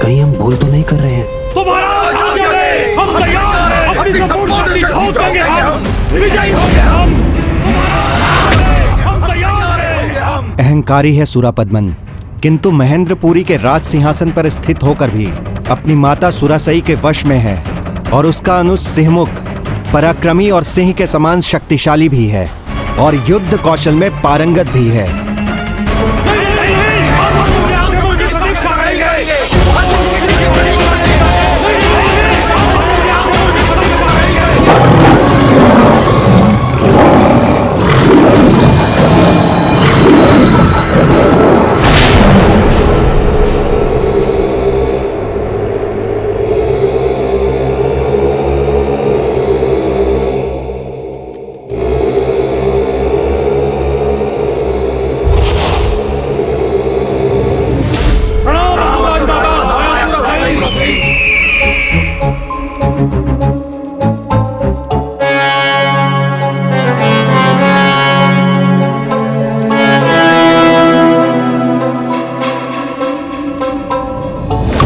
कहीं हम भूल तो नहीं कर रहे हैं। तुम्हारा हम तैयार हैं। अपनी संपूर्ण शक्ति झोंक देंगे हम। विजयी होंगे हम तैयार हैं। अहंकारी है सुरापद्मन, किंतु महेंद्रपुरी के राज सिंहासन पर स्थित होकर भी अपनी माता सुरासई के वश में है और उसका अनुज सिंहमुख पराक्रमी और सिंह के समान शक्तिशाली भी है और युद्ध कौशल में पारंगत भी है।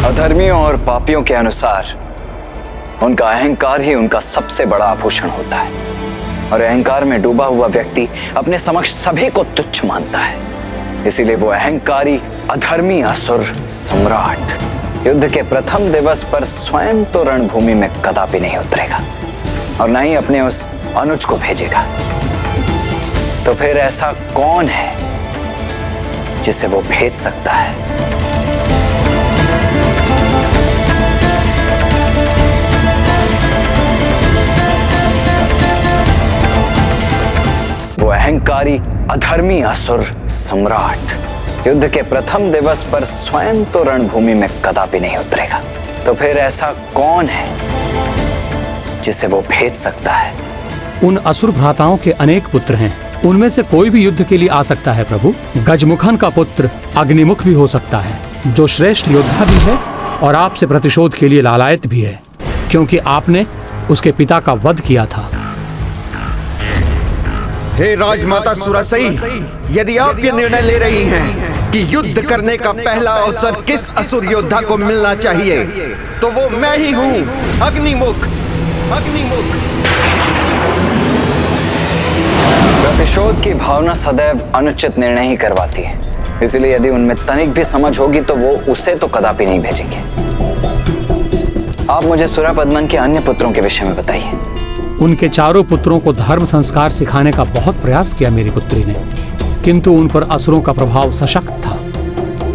अधर्मियों और पापियों के अनुसार उनका अहंकार ही उनका सबसे बड़ा आभूषण होता है और अहंकार में डूबा हुआ व्यक्ति अपने समक्ष सभी को तुच्छ मानता है। इसीलिए वो अहंकारी अधर्मी असुर सम्राट युद्ध के प्रथम दिवस पर स्वयं तो रणभूमि में कदापि नहीं उतरेगा और न ही अपने उस अनुज को भेजेगा। तो फिर ऐसा कौन है जिसे वो भेज सकता है? वो अहंकारी अधर्मी असुर सम्राट युद्ध के प्रथम दिवस पर स्वयं तो रणभूमि में कदापि नहीं उतरेगा। तो फिर ऐसा कौन है जिसे वो भेज सकता है? उन असुर भ्राताओं के अनेक पुत्र हैं, उनमें से कोई भी युद्ध के लिए आ सकता है प्रभु। गजमुखन का पुत्र अग्निमुख भी हो सकता है, जो श्रेष्ठ योद्धा भी है और आपसे प्रतिशोध के लिए लालायत भी है, क्योंकि आपने उसके पिता का वध किया था। हे राजमाता सुरासई, यदि आप ये निर्णय ले रही हैं कि युद्ध करने का पहला अवसर किस असुर योद्धा को मिलना चाहिए, तो वो मैं ही हूँ, अग्निमुख। अग्निमुख। प्रतिशोध की भावना सदैव अनुचित निर्णय ही करवाती है, इसलिए यदि उनमें तनिक भी समझ होगी तो वो उसे तो कदापि नहीं भेजेंगे। आप मुझे सुरापद्मन के अन्य पुत्रों के विषय में बताइए। उनके चारों पुत्रों को धर्म संस्कार सिखाने का बहुत प्रयास किया मेरी पुत्री ने, किंतु उन पर असुरों का प्रभाव सशक्त था।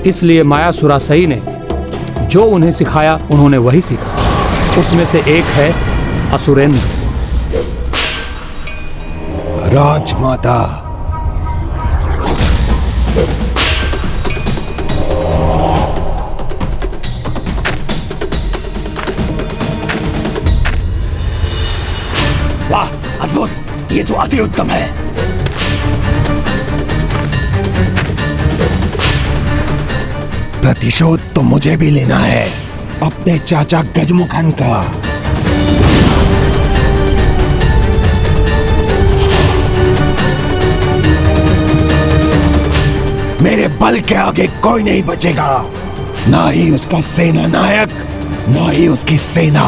इसलिए माया सुरासई ने जो उन्हें सिखाया उन्होंने वही सीखा। उसमें से एक है असुरेंद्र। राजमाता, वाह, अद्भुत! ये तो अति उत्तम है। प्रतिशोध तो मुझे भी लेना है, अपने चाचा गजमुखन का। मेरे बल के आगे कोई नहीं बचेगा, ना ही उसका सेना नायक, ना ही उसकी सेना।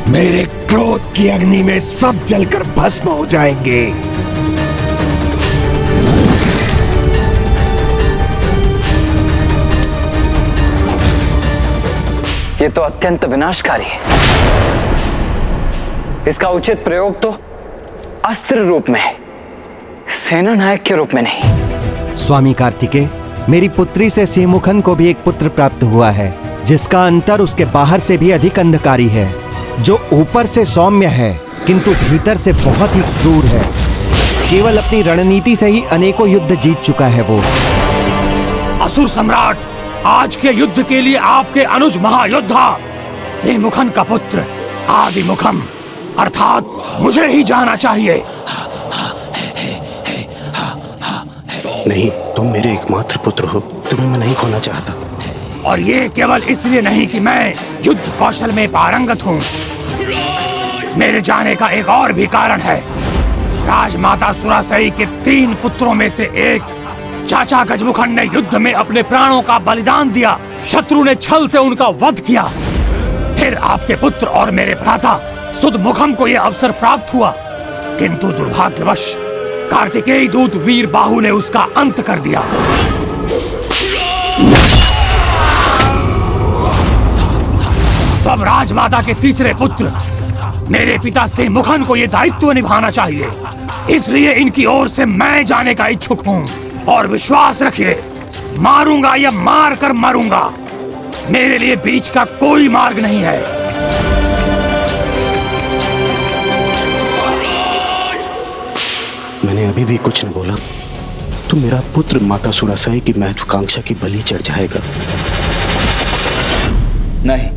मेरे क्रोध की अग्नि में सब जलकर भस्म हो जाएंगे। ये तो अत्यंत विनाशकारी है। इसका उचित प्रयोग तो अस्त्र रूप में, सेना नायक के रूप में नहीं। स्वामी कार्तिकेय, मेरी पुत्री से सिंहमुखन को भी एक पुत्र प्राप्त हुआ है, जिसका अंतर उसके बाहर से भी अधिक अंधकारी है, जो ऊपर से सौम्य है किंतु भीतर से बहुत ही क्रूर है। केवल अपनी रणनीति से ही अनेकों युद्ध जीत चुका है वो। असुर सम्राट, आज के युद्ध के लिए आपके अनुज महायोद्धा सिंहमुखन का पुत्र आदिमुखम अर्थात मुझे ही जाना चाहिए। नहीं, तुम मेरे एकमात्र पुत्र हो, तुम्हें मैं नहीं खोना चाहता। और ये केवल इसलिए नहीं कि मैं युद्ध कौशल में पारंगत हूँ। मेरे जाने का एक और भी कारण है। राजमाता सुरासई के 3 पुत्रों में से एक चाचा गजमुखन ने युद्ध में अपने प्राणों का बलिदान दिया। शत्रु ने छल से उनका वध किया। फिर आपके पुत्र और मेरे भ्राता सुदमुखम को यह अवसर प्राप्त हुआ, किंतु दुर्भाग्यवश कार्तिकेय दूत वीर बाहु ने उसका अंत कर दिया। तब राजमाता के तीसरे पुत्र मेरे पिता से मुखन को यह दायित्व निभाना चाहिए, इसलिए इनकी ओर से मैं जाने का इच्छुक हूँ। और विश्वास रखिए, मारूंगा या मार कर मरूंगा, मेरे लिए बीच का कोई मार्ग नहीं है। मैंने अभी भी कुछ न बोला तो मेरा पुत्र माता सुरासई की महत्वाकांक्षा की बलि चढ़ जाएगा। नहीं,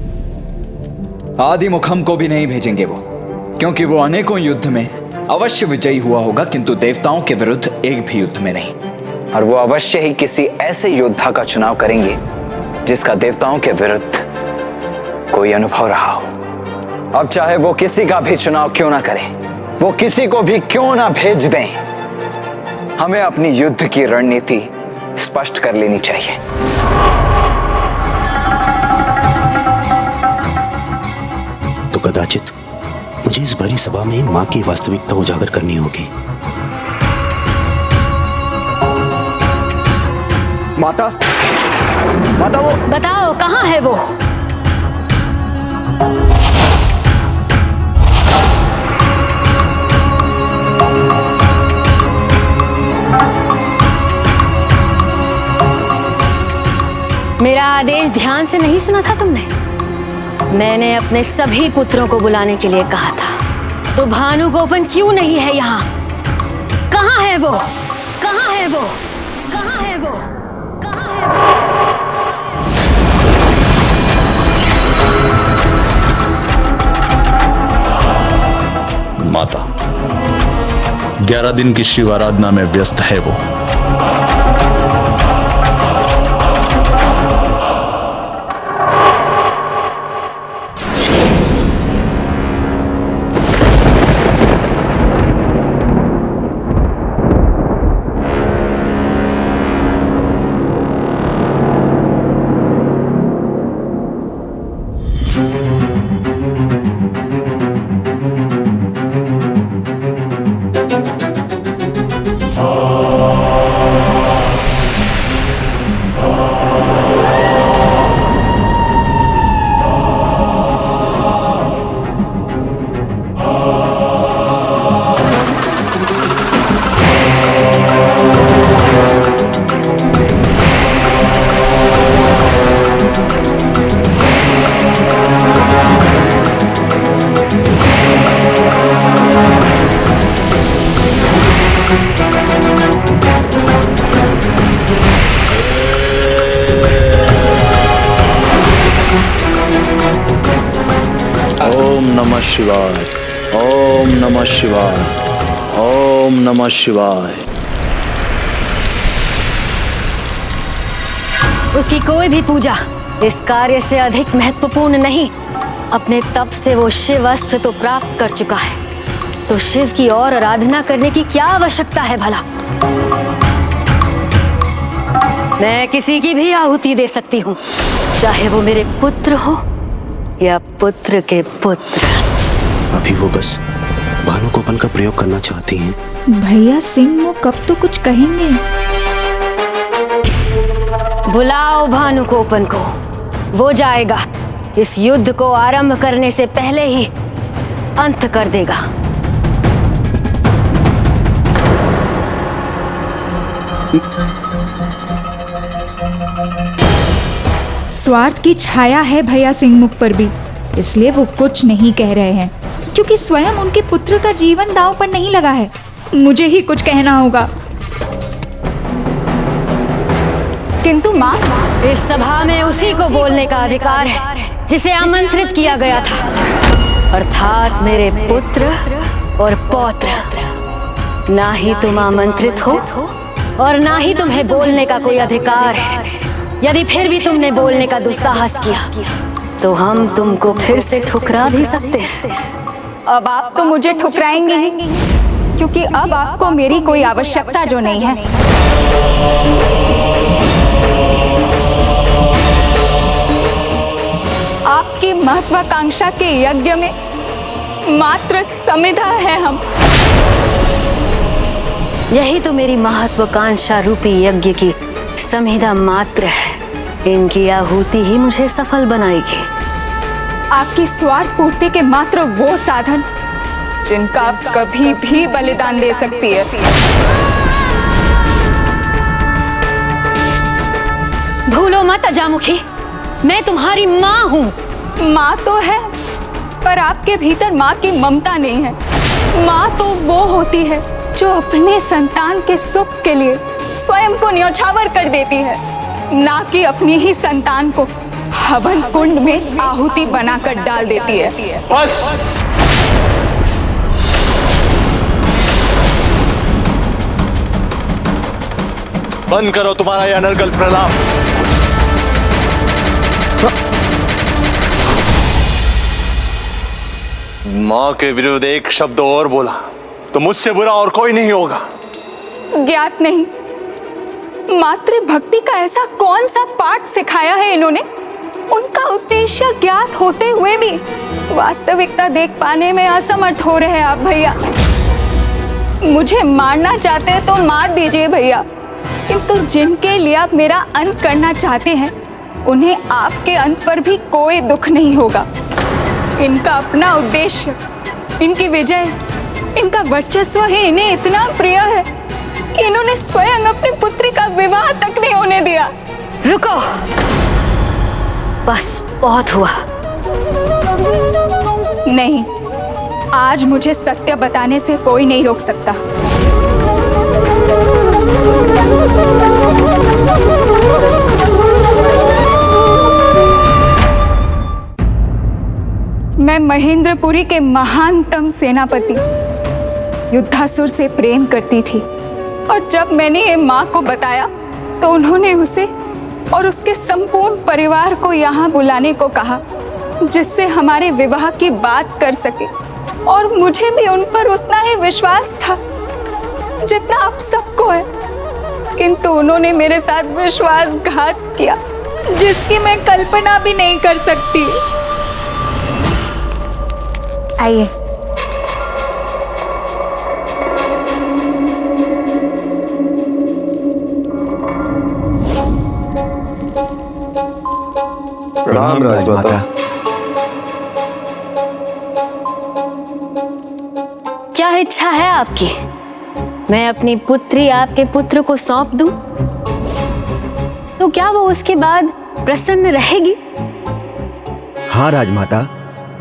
आदि मुखम को भी नहीं भेजेंगे वो, क्योंकि वो अनेकों युद्ध में अवश्य विजयी हुआ होगा, किंतु देवताओं के विरुद्ध एक भी युद्ध में नहीं। और वो अवश्य ही किसी ऐसे योद्धा का चुनाव करेंगे जिसका देवताओं के विरुद्ध कोई अनुभव रहा हो। अब चाहे वो किसी का भी चुनाव क्यों ना करें, वो किसी को भी क्यों ना भेज दें, हमें अपनी युद्ध की रणनीति स्पष्ट कर लेनी चाहिए। तो कदाचित मुझे इस भरी सभा में ही मां की वास्तविकता उजागर करनी होगी। माता, माता वो बताओ कहाँ है वो? मेरा आदेश ध्यान से नहीं सुना था तुमने? मैंने अपने सभी पुत्रों को बुलाने के लिए कहा था, तो भानुगोपन क्यों नहीं है यहाँ? कहाँ है वो? कहाँ है वो? कहाँ है वो? कहाँ है वो? माता, 11 दिन की शिव आराधना में व्यस्त है वो। शिवाय, ओम नमः शिवाय, ओम नमः शिवाय। उसकी कोई भी पूजा इस कार्य से अधिक महत्वपूर्ण नहीं। अपने तप से वो शिव अस्त्र तो प्राप्त कर चुका है, तो शिव की और आराधना करने की क्या आवश्यकता है भला? मैं किसी की भी आहुति दे सकती हूँ, चाहे वो मेरे पुत्र हो या पुत्र के पुत्र। अभी वो बस भानुगोपन का प्रयोग करना चाहती हैं। भैया सिंहमुख कब तो कुछ कहेंगे। बुलाओ भानुगोपन को, वो जाएगा। इस युद्ध को आरंभ करने से पहले ही अंत कर देगा। स्वार्थ की छाया है भैया सिंहमुख पर भी, इसलिए वो कुछ नहीं कह रहे हैं, क्योंकि स्वयं उनके पुत्र का जीवन दांव पर नहीं लगा है। मुझे ही कुछ कहना होगा। किंतु माँ, इस सभा में उसी को बोलने का अधिकार है जिसे आमंत्रित किया गया था, अर्थात मेरे पुत्र और पौत्र। ना ही तुम आमंत्रित हो और ना ही तुम्हें बोलने का कोई अधिकार है। यदि फिर भी तुमने बोलने का दुस्साहस किया तो हम तुमको फिर से ठुकरा भी सकते हैं। अब आप तो मुझे ठुकराएंगे ही। क्योंकि अब आपको मेरी कोई आवश्यकता जो नहीं है। आपकी महत्वाकांक्षा के यज्ञ में मात्र समिधा है हम। यही तो मेरी महत्वाकांक्षा रूपी यज्ञ की समिधा मात्र है। इनकी आहुति ही मुझे सफल बनाएगी। आपकी स्वार्थ पूर्ति के मात्र वो साधन जिनका आप कभी भी बलिदान दे सकती है। भूलो मत अजामुखी, मैं तुम्हारी माँ हूँ। माँ तो है, पर आपके भीतर माँ की ममता नहीं है। माँ तो वो होती है जो अपने संतान के सुख के लिए स्वयं को न्यौछावर कर देती है, ना कि अपनी ही संतान को हवन कुंड में आहुति बनाकर डाल देती है। बस बंद करो तुम्हारा यह अनर्गल प्रलाप। माँ के विरुद्ध एक शब्द और बोला तो मुझसे बुरा और कोई नहीं होगा। ज्ञात नहीं, मातृभक्ति का ऐसा कौन सा पाठ सिखाया है इन्होंने? उनका उद्देश्य ज्ञात होते हुए भी वास्तविकता देख पाने में असमर्थ हो रहे हैं आप भैया। मुझे मारना चाहते हैं तो मार दीजिए भैया, किंतु जिनके लिए आप मेरा अंत करना चाहते हैं उन्हें आपके अंत पर भी कोई दुख नहीं होगा। इनका अपना उद्देश्य, इनकी विजय, इनका वर्चस्व ही इन्हें इतना प्रिय है कि इन्होंने स्वयं अपनी पुत्री का विवाह तक नहीं होने दिया। रुको, बस बहुत हुआ। नहीं, आज मुझे सत्य बताने से कोई नहीं रोक सकता। मैं महेंद्रपुरी के महानतम सेनापति युद्धासुर से प्रेम करती थी, और जब मैंने ये माँ को बताया तो उन्होंने उसे और उसके संपूर्ण परिवार को यहाँ बुलाने को कहा, जिससे हमारे विवाह की बात कर सके। और मुझे भी उन पर उतना ही विश्वास था जितना आप सबको है, किंतु उन्होंने मेरे साथ विश्वासघात किया, जिसकी मैं कल्पना भी नहीं कर सकती। आइए। प्रणाम राजमाता। क्या इच्छा है आपकी? मैं अपनी पुत्री आपके पुत्र को सौंप दूं? तो क्या वो उसके बाद प्रसन्न रहेगी? हाँ राजमाता,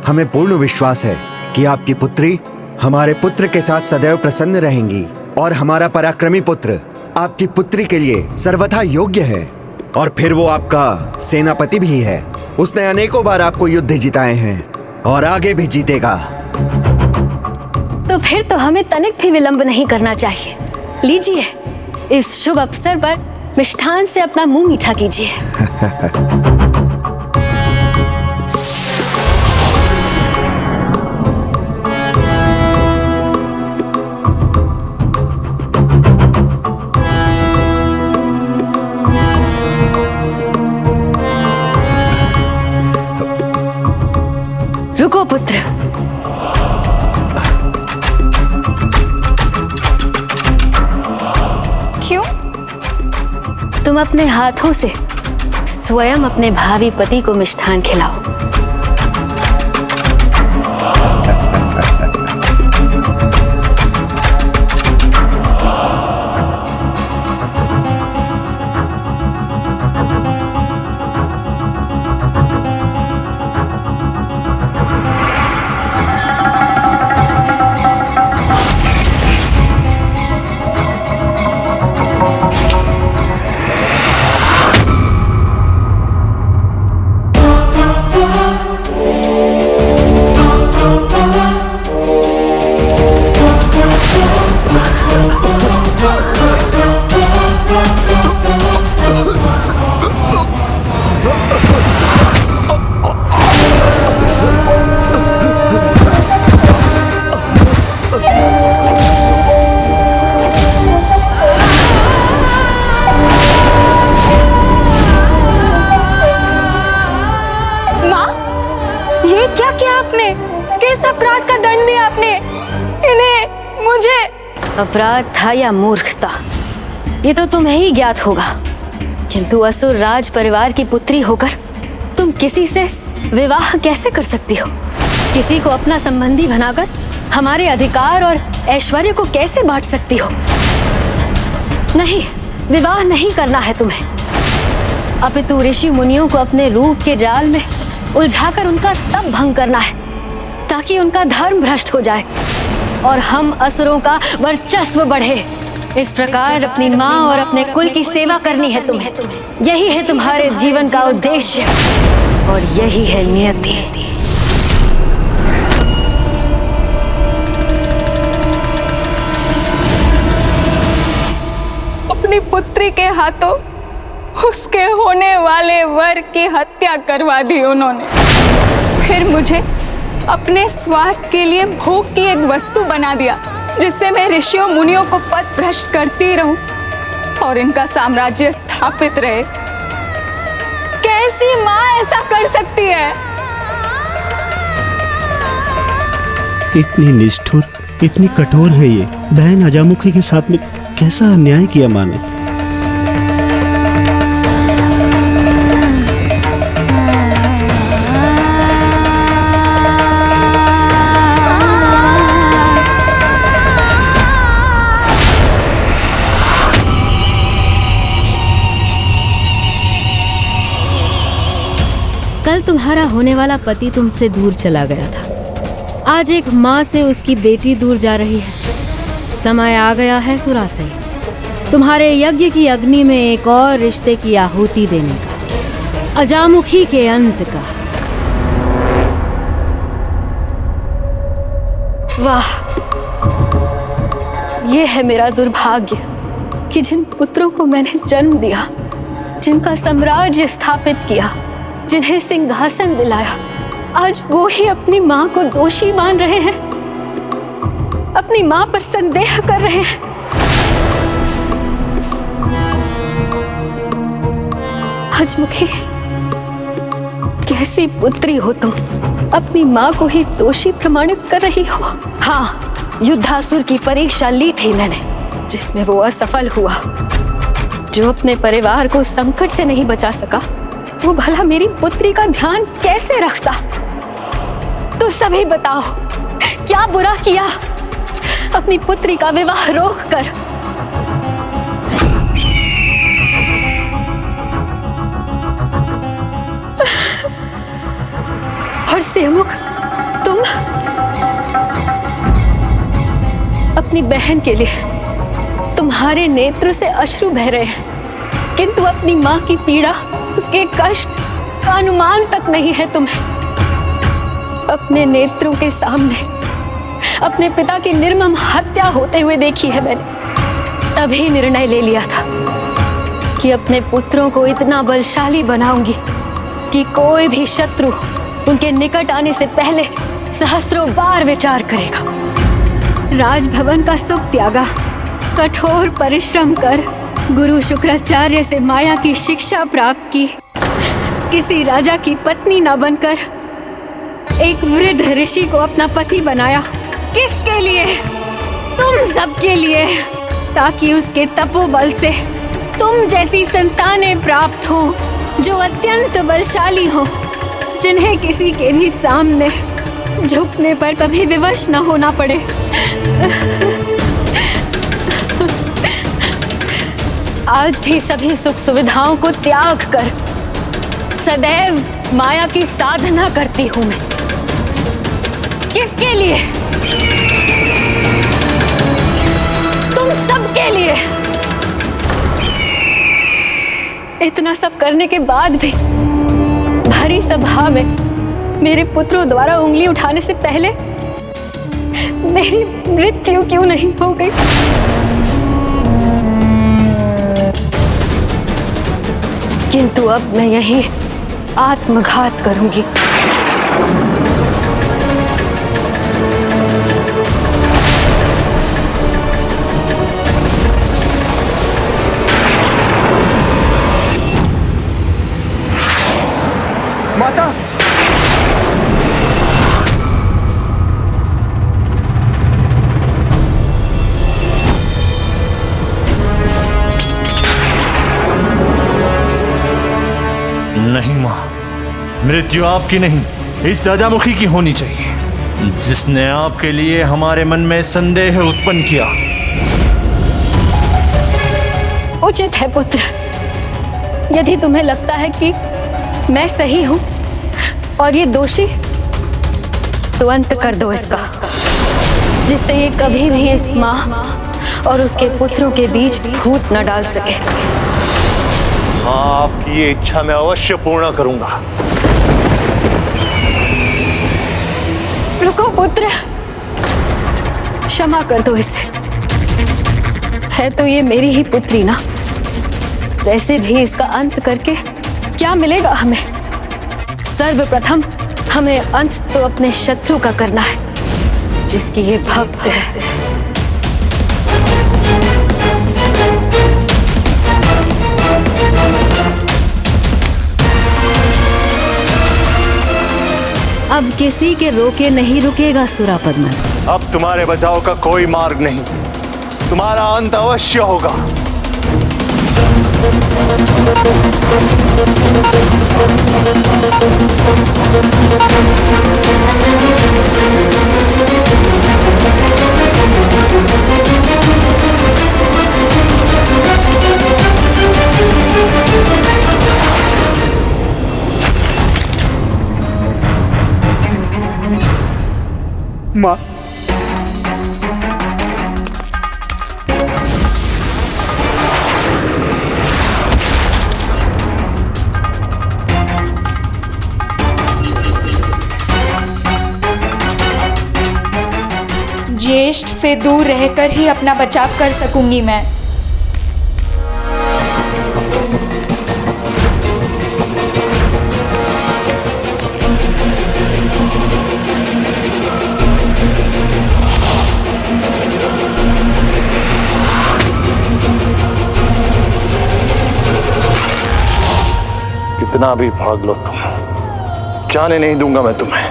हमें पूर्ण विश्वास है कि आपकी पुत्री हमारे पुत्र के साथ सदैव प्रसन्न रहेंगी, और हमारा पराक्रमी पुत्र आपकी पुत्री के लिए सर्वथा योग्य है, और फिर वो आपका सेनापति भी है। उसने अनेकों बार आपको युद्ध जिताए हैं और आगे भी जीतेगा। तो फिर तो हमें तनिक भी विलंब नहीं करना चाहिए। लीजिए, इस शुभ अवसर पर मिष्ठान से अपना मुंह मीठा कीजिए। रुको पुत्र, क्यों? तुम अपने हाथों से स्वयं अपने भावी पति को मिष्ठान खिलाओ। अपराध था या मूर्खता, ये तो तुम्हें ही ज्ञात होगा। किंतु असुर राज परिवार की पुत्री होकर तुम किसी से विवाह कैसे कर सकती हो? किसी को अपना संबंधी बनाकर हमारे अधिकार और ऐश्वर्य को कैसे बांट सकती हो? नहीं, विवाह नहीं करना है तुम्हें। अपितु ऋषि मुनियों को अपने रूप के जाल में उलझाकर उनका तप भंग करना है, ताकि उनका धर्म भ्रष्ट हो जाए और हम असुरों का वर्चस्व बढ़े। इस प्रकार अपनी माँ और अपने कुल की सेवा करनी है तुम्हें। यही है तुम्हारे जीवन का उद्देश्य और यही है नियति। अपनी पुत्री के हाथों उसके होने वाले वर की हत्या करवा दी उन्होंने। फिर मुझे अपने स्वार्थ के लिए भोग की एक वस्तु बना दिया, जिससे मैं ऋषियों मुनियों को पथ भ्रष्ट करती रहूं और इनका साम्राज्य स्थापित रहे। कैसी माँ ऐसा कर सकती है? इतनी निष्ठुर, इतनी कठोर है ये। बहन अजामुखी के साथ में कैसा अन्याय किया माँ ने। कल तुम्हारा होने वाला पति तुमसे दूर चला गया था। आज एक माँ से उसकी बेटी दूर जा रही है। समय आ गया है सुरासई, तुम्हारे यज्ञ की अग्नि में एक और रिश्ते की आहुति देने का, अजामुखी के अंत का। वाह, ये है मेरा दुर्भाग्य कि जिन पुत्रों को मैंने जन्म दिया, जिनका साम्राज्य स्थापित किया, जिन्हें सिंहासन दिलाया, आज वो ही अपनी माँ को दोषी मान रहे हैं, अपनी माँ पर संदेह कर रहे हैं। अजमुखी, कैसी पुत्री हो तुम, अपनी माँ को ही दोषी प्रमाणित कर रही हो। हाँ, युद्धासुर की परीक्षा ली थी मैंने, जिसमें वो असफल हुआ। जो अपने परिवार को संकट से नहीं बचा सका, वो भला मेरी पुत्री का ध्यान कैसे रखता? तो सभी बताओ, क्या बुरा किया अपनी पुत्री का विवाह रोक कर? और सेमुख, तुम अपनी बहन के लिए, तुम्हारे नेत्र से अश्रु बह रहे हैं, किंतु अपनी माँ की पीड़ा, उसके कष्ट का अनुमान तक नहीं है तुम्हें। अपने नेत्रों के सामने अपने पिता की निर्मम हत्या होते हुए देखी है मैंने। तभी निर्णय ले लिया था कि अपने पुत्रों को इतना बलशाली बनाऊंगी कि कोई भी शत्रु उनके निकट आने से पहले सहस्त्रों बार विचार करेगा। राजभवन का सुख त्यागा, कठोर परिश्रम कर गुरु शुक्राचार्य से माया की शिक्षा प्राप्त की, किसी राजा की पत्नी न बनकर एक वृद्ध ऋषि को अपना पति बनाया। किसके लिए? तुम सबके लिए, ताकि उसके तपोबल से तुम जैसी संतानें प्राप्त हो, जो अत्यंत बलशाली हो, जिन्हें किसी के भी सामने झुकने पर कभी विवश न होना पड़े। आज भी सभी सुख सुविधाओं को त्याग कर सदैव माया की साधना करती हूं मैं। किसके लिए? तुम सबके लिए। इतना सब करने के बाद भी भरी सभा में मेरे पुत्रों द्वारा उंगली उठाने से पहले मेरी मृत्यु क्यों नहीं हो गई? किंतु अब मैं यही आत्मघात करूंगी। माता, नहीं माँ, मृत्यु आपकी नहीं, इस अजामुखी की होनी चाहिए, जिसने आपके लिए हमारे मन में संदेह उत्पन्न किया। उचित है पुत्र, यदि तुम्हें लगता है कि मैं सही हूं और ये दोषी, तो अंत कर दो इसका, जिससे ये कभी भी इस माँ और उसके पुत्रों के बीच फूट न डाल सके। हाँ, आपकी ये इच्छा मैं अवश्य पूर्ण करूंगा। रुको पुत्र, क्षमा कर दो इसे, है तो ये मेरी ही पुत्री ना, वैसे भी इसका अंत करके क्या मिलेगा हमें? सर्वप्रथम हमें अंत तो अपने शत्रु का करना है, जिसकी ये भक्त है। अब किसी के रोके नहीं रुकेगा सुरापद्मन। अब तुम्हारे बचाव का कोई मार्ग नहीं, तुम्हारा अंत अवश्य होगा। माँ, ज्येष्ठ से दूर रहकर ही अपना बचाव कर सकूंगी मैं। कितना भी भाग लो तुम, जाने नहीं दूंगा मैं तुम्हें।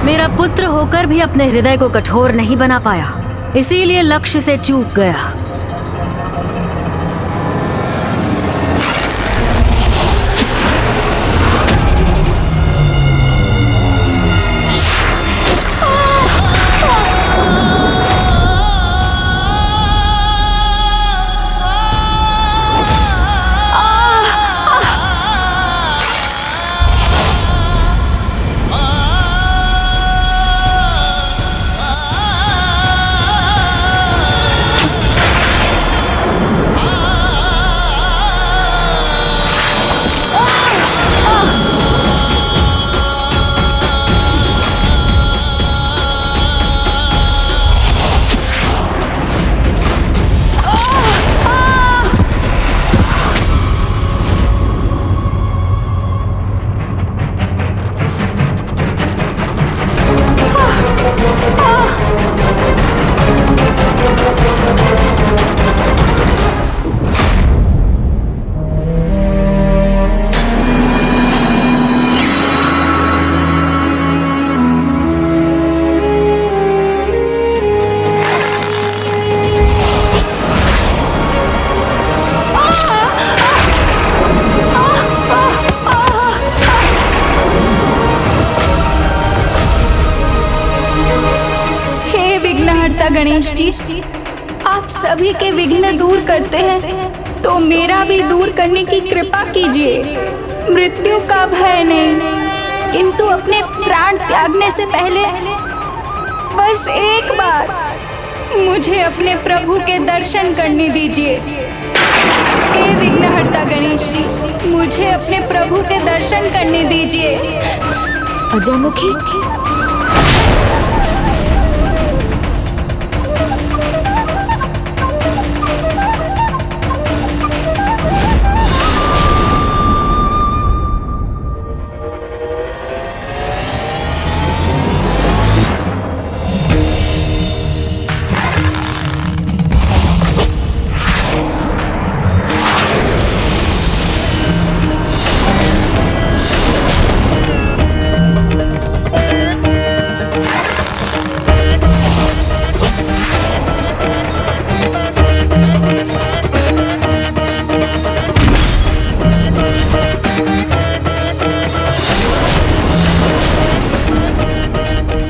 मेरा पुत्र होकर भी अपने हृदय को कठोर नहीं बना पाया, इसीलिए लक्ष्य से चूक गया। गणेश जी, आप सभी के विघ्न दूर करते हैं, तो मेरा भी दूर करने की कृपा कीजिए। मृत्यु का भय नहीं, किंतु अपने प्राण त्यागने से पहले बस एक बार मुझे अपने प्रभु के दर्शन करने दीजिए। हे विघ्नहर्ता गणेश जी, मुझे अपने प्रभु के दर्शन करने दीजिए। अजामुखी,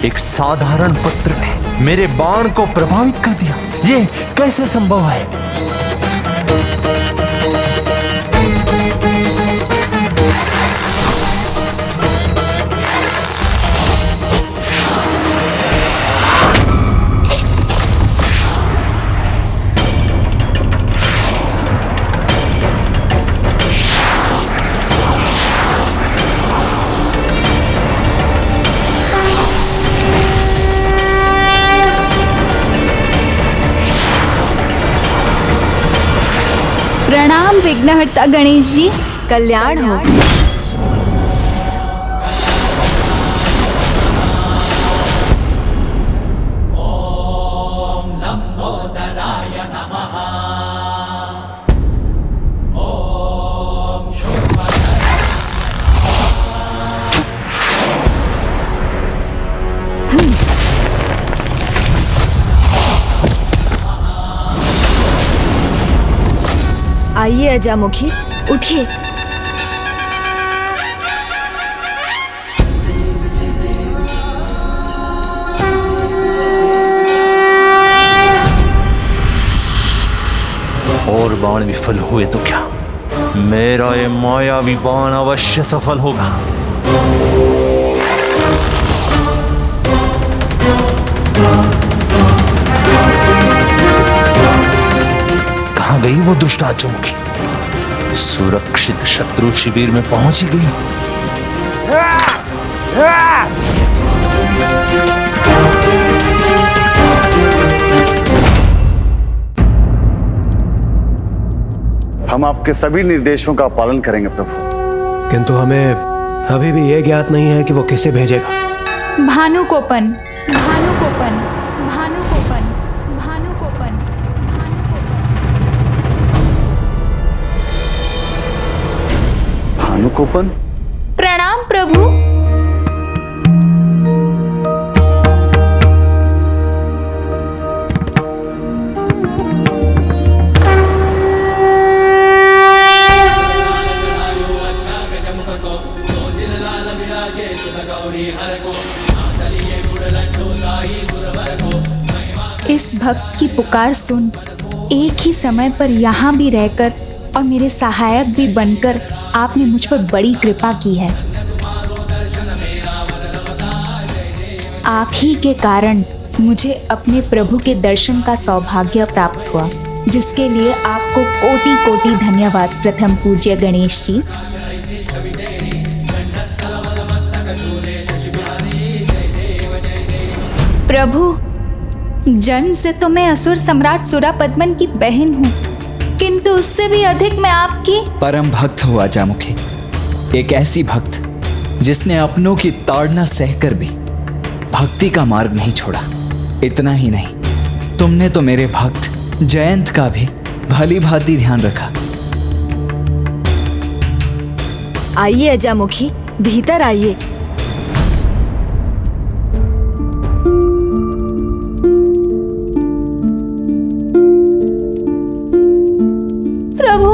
एक साधारण पुत्र ने मेरे बाण को प्रभावित कर दिया। ये कैसे संभव है? प्रणाम विघ्नहर्ता गणेश जी। कल्याण हो। आइए अजामुखी, उठिए। और बाण विफल हुए तो क्या, मेरा ये मायावी बाण अवश्य सफल होगा। कहाँ गई वो दुष्ट अजामुखी? सुरक्षित शत्रु शिविर में पहुंच ही गई। हम आपके सभी निर्देशों का पालन करेंगे प्रभु। किंतु हमें अभी भी ये ज्ञात नहीं है कि वो किसे भेजेगा। भानुकोपन, भानुकोपन, भानुकोपन, भानुकोपन, भानुकोपन। प्रणाम प्रभु। इस भक्त की पुकार सुन एक ही समय पर यहाँ भी रहकर और मेरे सहायक भी बनकर आपने मुझ पर बड़ी कृपा की है। आप ही के कारण मुझे अपने प्रभु के दर्शन का सौभाग्य प्राप्त हुआ, जिसके लिए आपको कोटि कोटि धन्यवाद प्रथम पूज्य गणेश जी। प्रभु, जन्म से तो मैं असुर सम्राट सुरापद्मन की बहन हूँ, किंतु उससे भी अधिक मैं आपकी परम भक्त हूँ अजामुखी। एक ऐसी भक्त जिसने अपनों की ताड़ना सहकर भी भक्ति का मार्ग नहीं छोड़ा। इतना ही नहीं, तुमने तो मेरे भक्त जयंत का भी भली भांति ध्यान रखा। आइए अजामुखी, भीतर आइए। प्रभु,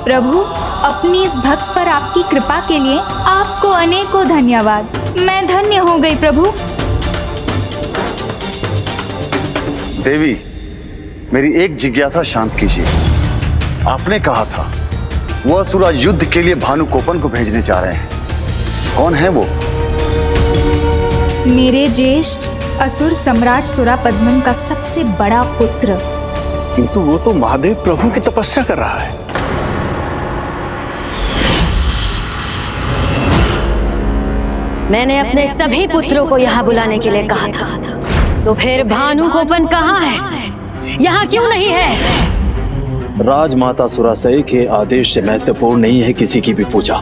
प्रभु, अपनी इस भक्त पर आपकी कृपा के लिए आपको अनेकों धन्यवाद। मैं धन्य हो गई प्रभु। देवी, मेरी एक जिज्ञासा शांत कीजिए। आपने कहा था वह असुर युद्ध के लिए भानुकोपन को भेजने जा रहे हैं। कौन है वो? मेरे ज्येष्ठ असुर सम्राट सुरापद्मन का सबसे बड़ा पुत्र। किंतु वो तो महादेव प्रभु की तपस्या कर रहा है। मैंने अपने सभी पुत्रों को यहाँ बुलाने के लिए कहा था, तो फिर भानुकोपन कहाँ है? यहाँ क्यों नहीं है? राजमाता सुरासई के आदेश से महत्वपूर्ण नहीं है किसी की भी पूजा।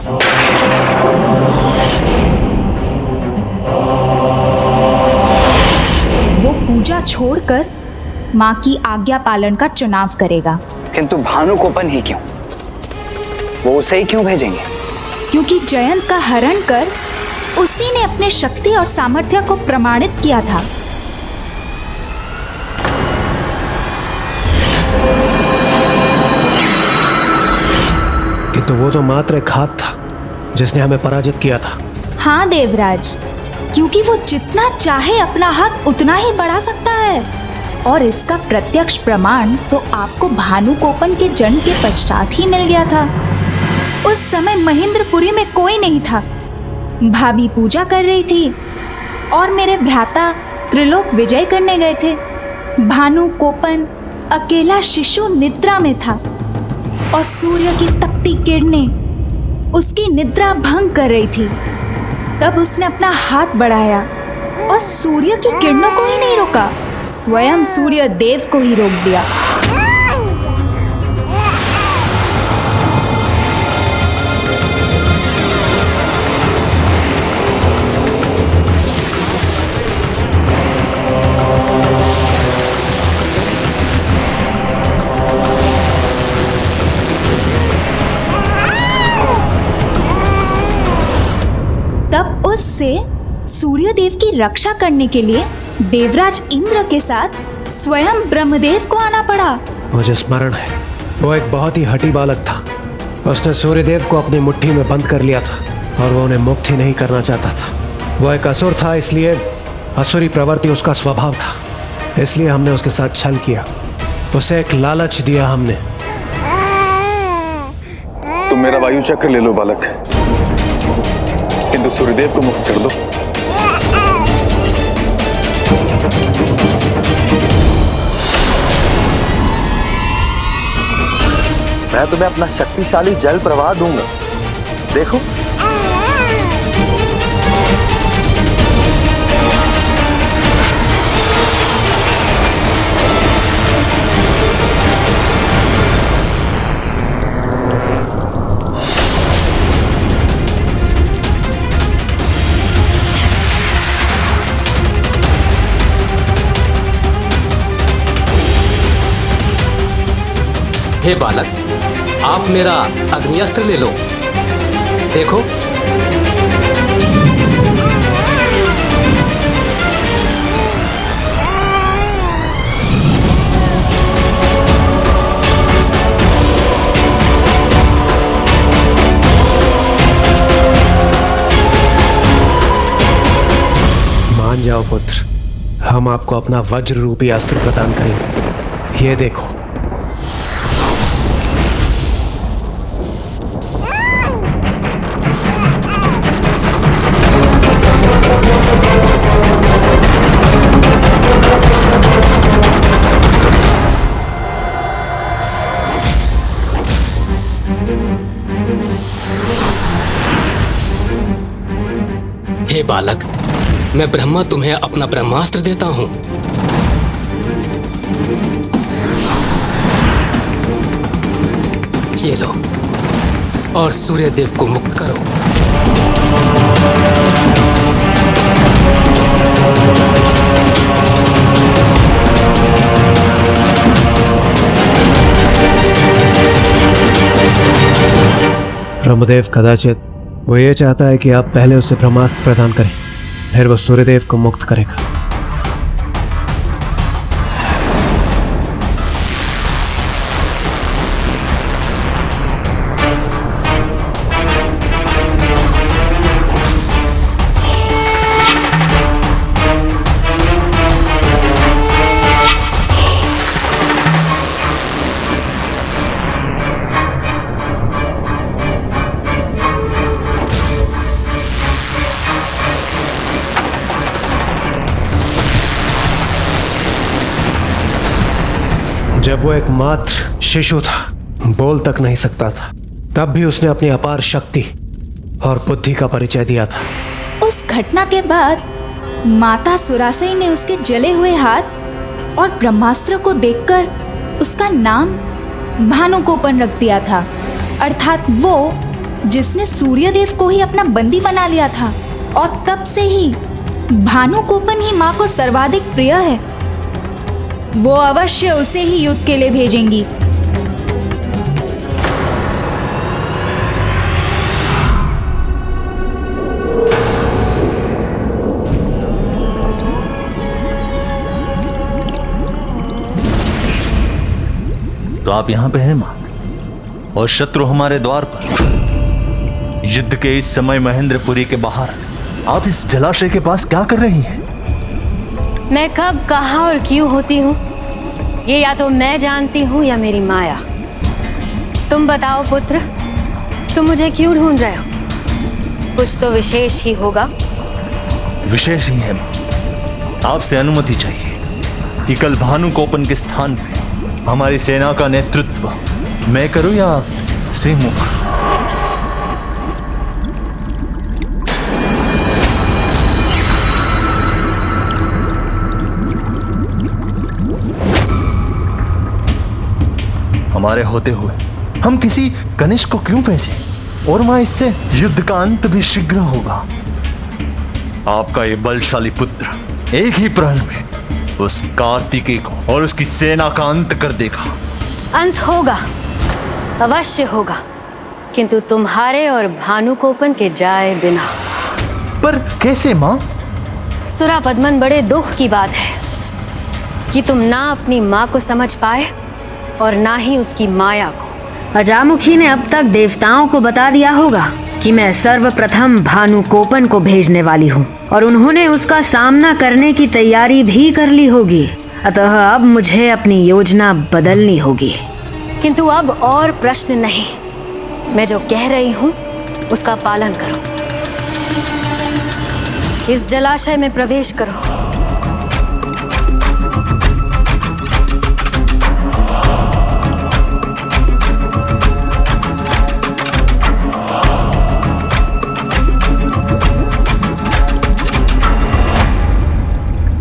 वो पूजा छोड़कर माँ की आज्ञा पालन का चुनाव करेगा। किंतु भानुकोपन ही क्यों? वो उसे ही क्यों भेजेंगे? क्योंकि जयंत का हरण कर उसी ने अपने शक्ति और सामर्थ्य को प्रमाणित किया था। किंतु वो तो मात्र एक हाथ था जिसने हमें पराजित किया था। हाँ देवराज, क्योंकि वो जितना चाहे अपना हाथ उतना ही बढ़ा सकता है। और इसका प्रत्यक्ष प्रमाण तो आपको भानुकोपन के जन्म के पश्चात ही मिल गया था। उस समय महेंद्रपुरी में कोई नहीं था। भाभी पूजा कर रही थी और मेरे भ्राता त्रिलोक विजय करने गए थे। भानुकोपन अकेला शिशु निद्रा में था और सूर्य की तपती किरणें उसकी निद्रा भंग कर रही थी। तब उसने अपना हाथ बढ़ाया और सूर्य की किरणों को ही नहीं रोका, स्वयं सूर्य देव को ही रोक दिया। तब उससे सूर्यदेव की रक्षा करने के लिए देवराज इंद्र के साथ स्वयं ब्रह्मदेव को आना पड़ा। मुझे स्मरण है, वो एक बहुत ही हठी बालक था। उसने सूर्यदेव को अपनी मुट्ठी में बंद कर लिया था और वो उन्हें मुक्त ही नहीं करना चाहता था। वो एक असुर था, इसलिए असुरी प्रवृत्ति उसका स्वभाव था। इसलिए हमने उसके साथ छल किया, उसे एक लालच दिया हमने। तुम मेरा वायु चक्र ले लो बालक, किंतु सूर्यदेव को मुक्त कर दो। मैं तुम्हें अपना शक्तिशाली जल प्रवाह दूंगा, देखो। हे बालक, आप मेरा अग्निअस्त्र ले लो, देखो। मान जाओ पुत्र, हम आपको अपना वज्र रूपी अस्त्र प्रदान करेंगे। ये देखो। हे बालक, मैं ब्रह्मा तुम्हें अपना ब्रह्मास्त्र देता हूं। ये लो और सूर्यदेव को मुक्त करो। ब्रह्मदेव कदाचित वो ये चाहता है कि आप पहले उसे ब्रह्मास्त्र प्रदान करें, फिर वो सूर्यदेव को मुक्त करेगा। जब वो एक मात्र शिशु था, बोल तक नहीं सकता था, तब भी उसने अपनी अपार शक्ति और बुद्धि का परिचय दिया था। उस घटना के बाद माता सुरासई ने उसके जले हुए हाथ और ब्रह्मास्त्र को देखकर उसका नाम भानुकोपन रख दिया था, अर्थात वो जिसने सूर्यदेव को ही अपना बंदी बना लिया था। और तब से ही भानुकोपन ही माँ को सर्वाधिक प्रिय है। वो अवश्य उसे ही युद्ध के लिए भेजेंगी। तो आप यहां पे हैं मां, और शत्रु हमारे द्वार पर। युद्ध के इस समय महेंद्रपुरी के बाहर आप इस जलाशय के पास क्या कर रही हैं? मैं कब, कहाँ और क्यों होती हूँ ये या तो मैं जानती हूँ या मेरी माया। तुम बताओ पुत्र, तुम मुझे क्यों ढूंढ रहे हो? कुछ तो विशेष ही होगा। विशेष ही है मां। आपसे अनुमति चाहिए कि कल भानुकोपन के स्थान पे हमारी सेना का नेतृत्व मैं करूं या सिंहमुख? हमारे होते हुए हम किसी कनिष्क को क्यों भेजें? और मां, इससे युद्ध का अंत भी शीघ्र होगा। आपका ये बलशाली पुत्र एक ही प्रहर में उस कार्तिकेय को और उसकी सेना का अंत कर देगा। अंत होगा, अवश्य होगा, किंतु तुम्हारे और भानुकोपन के जाए बिना। पर कैसे मां? सुरापद्मन, बड़े दुख की बात है कि तुम ना अपनी माँ को समझ पाए और ना ही उसकी माया को। अजामुखी ने अब तक देवताओं को बता दिया होगा कि मैं सर्वप्रथम भानुकोपन को भेजने वाली हूँ, और उन्होंने उसका सामना करने की तैयारी भी कर ली होगी। अतः अब मुझे अपनी योजना बदलनी होगी। किंतु अब और प्रश्न नहीं, मैं जो कह रही हूँ उसका पालन करो। इस जलाशय में प्रवेश करो।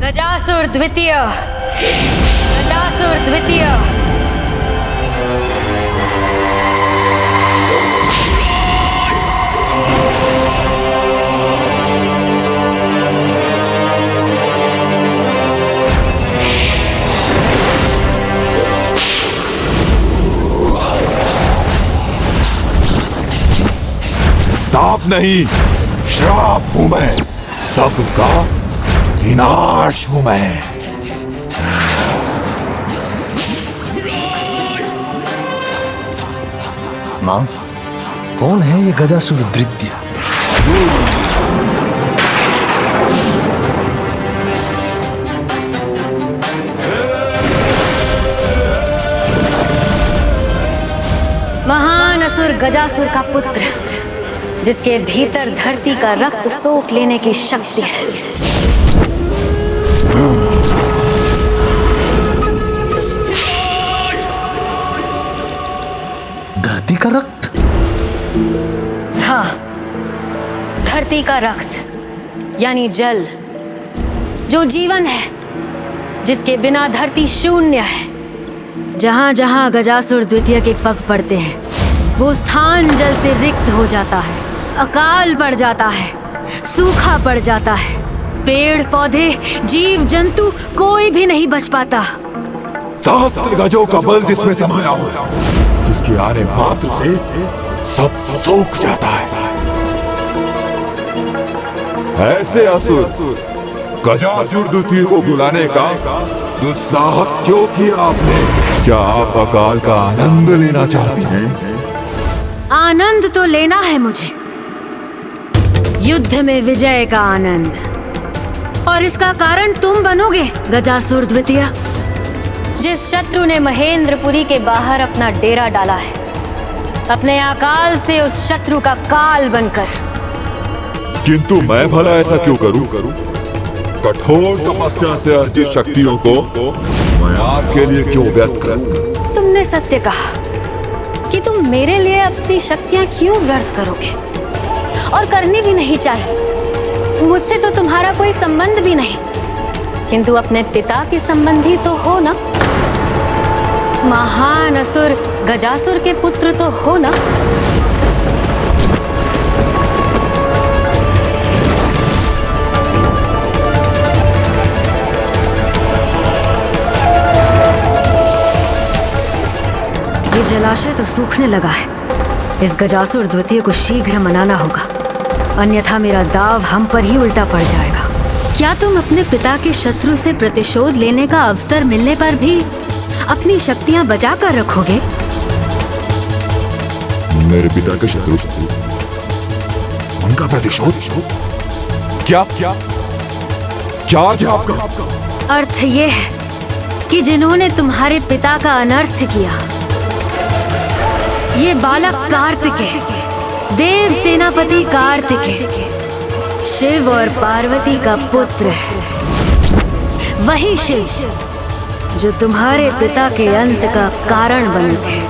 गजासुर द्वितीय, गजासुर द्वितीय। ताप नहीं, श्राप हूं मैं, सबका विनाश हूं मैं। मां, कौन है ये गजासुर द्वितीय? महान असुर गजासुर का पुत्र, जिसके भीतर धरती का रक्त सोख लेने की शक्ति है। धरती का रक्त? हाँ, धरती का रक्त यानी जल, जो जीवन है, जिसके बिना धरती शून्य है। जहाँ जहाँ गजासुर द्वितीय के पग पड़ते हैं, वो स्थान जल से रिक्त हो जाता है, अकाल पड़ जाता है, सूखा पड़ जाता है। पेड़ पौधे, जीव जंतु, कोई भी नहीं बच पाता। सहस्त्र गजों का बल जिसमें समाया हो, जिसके आने मात्र से सब सूख जाता है। ऐसे असुर गजासुर द्वितीय को बुलाने का दुस्साहस क्यों किया आपने? क्या आप अकाल का आनंद लेना चाहते हैं? आनंद तो लेना है मुझे, युद्ध में विजय का आनंद। और इसका कारण तुम बनोगे गजासुर द्वितीय। जिस शत्रु ने महेंद्रपुरी के बाहर अपना डेरा डाला है, अपने अकाल से उस शत्रु का काल बनकर। किंतु मैं भला ऐसा क्यों करूं? कठोर तपस्या से अर्जित शक्तियों को मैं आपके लिए क्यों व्यर्थ करूं? तुमने सत्य कहा कि तुम मेरे लिए अपनी शक्तियां क्यों व्यर्थ करोगे, और करनी भी नहीं चाहिए। मुझसे तो तुम्हारा कोई संबंध भी नहीं, किंतु अपने पिता के संबंधी तो हो ना। महान असुर गजासुर के पुत्र तो हो ना। ये जलाशय तो सूखने लगा है। इस गजासुर द्वितीय को शीघ्र मनाना होगा, अन्यथा मेरा दाव हम पर ही उल्टा पड़ जाएगा। क्या तुम अपने पिता के शत्रु से प्रतिशोध लेने का अवसर मिलने पर भी अपनी शक्तियां बचा कर रखोगे? मेरे पिता के शत्रु, उनका प्रतिशोध? क्या क्या क्या अर्थ है आपका? अर्थ ये है कि जिन्होंने तुम्हारे पिता का अनर्थ किया, ये बालक कार्तिकेय, देव सेनापति कार्तिकेय, शिव और पार्वती का पुत्र है। वही शिव जो तुम्हारे पिता के अंत का कारण बने थे।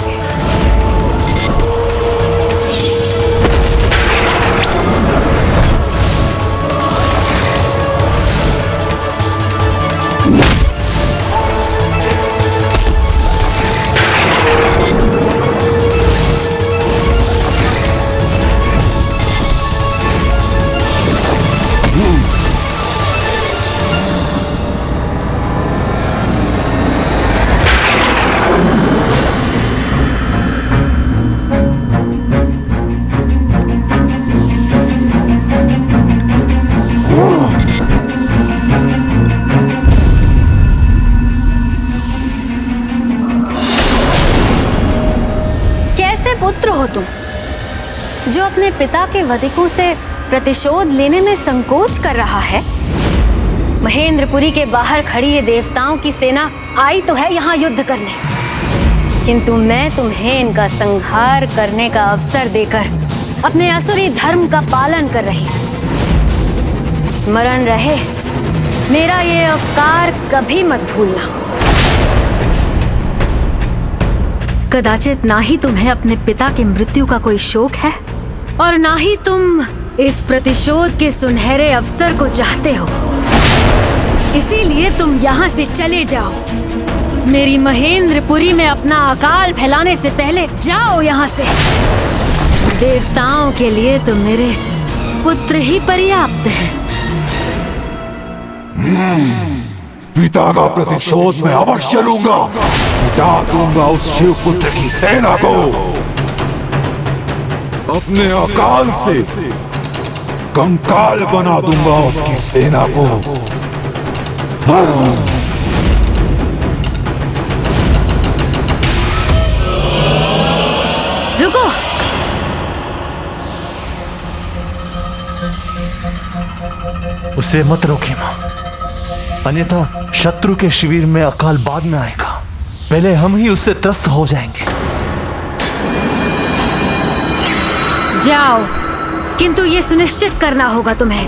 पुत्र हो तुम, जो अपने पिता के वधिकों से प्रतिशोध लेने में संकोच कर रहा है। महेंद्रपुरी के बाहर खड़ी ये देवताओं की सेना आई तो है यहाँ युद्ध करने, किंतु मैं तुम्हें इनका संहार करने का अवसर देकर अपने असुरी धर्म का पालन कर रही हूँ। स्मरण रहे, मेरा ये उपकार कभी मत भूलना। कदाचित ना ही तुम्हें अपने पिता की मृत्यु का कोई शोक है और ना ही तुम इस प्रतिशोध के सुनहरे अवसर को चाहते हो, इसीलिए तुम यहाँ से चले जाओ। मेरी महेंद्रपुरी में अपना अकाल फैलाने से पहले जाओ यहाँ से। देवताओं के लिए तो मेरे पुत्र ही पर्याप्त हैं। पिता का प्रतिशोध मैं अवश्य लूंगा। मिटा दूंगा उस शिव पुत्र की सेना को, अपने अकाल से कंकाल बना दूंगा उसकी सेना को। रुको, उसे मत रोकिए मां, अन्यथा शत्रु के शिविर में अकाल बाद में आएगा। पहले हम ही उससे त्रस्त हो जाएंगे। जाओ, किंतु ये सुनिश्चित करना होगा तुम्हें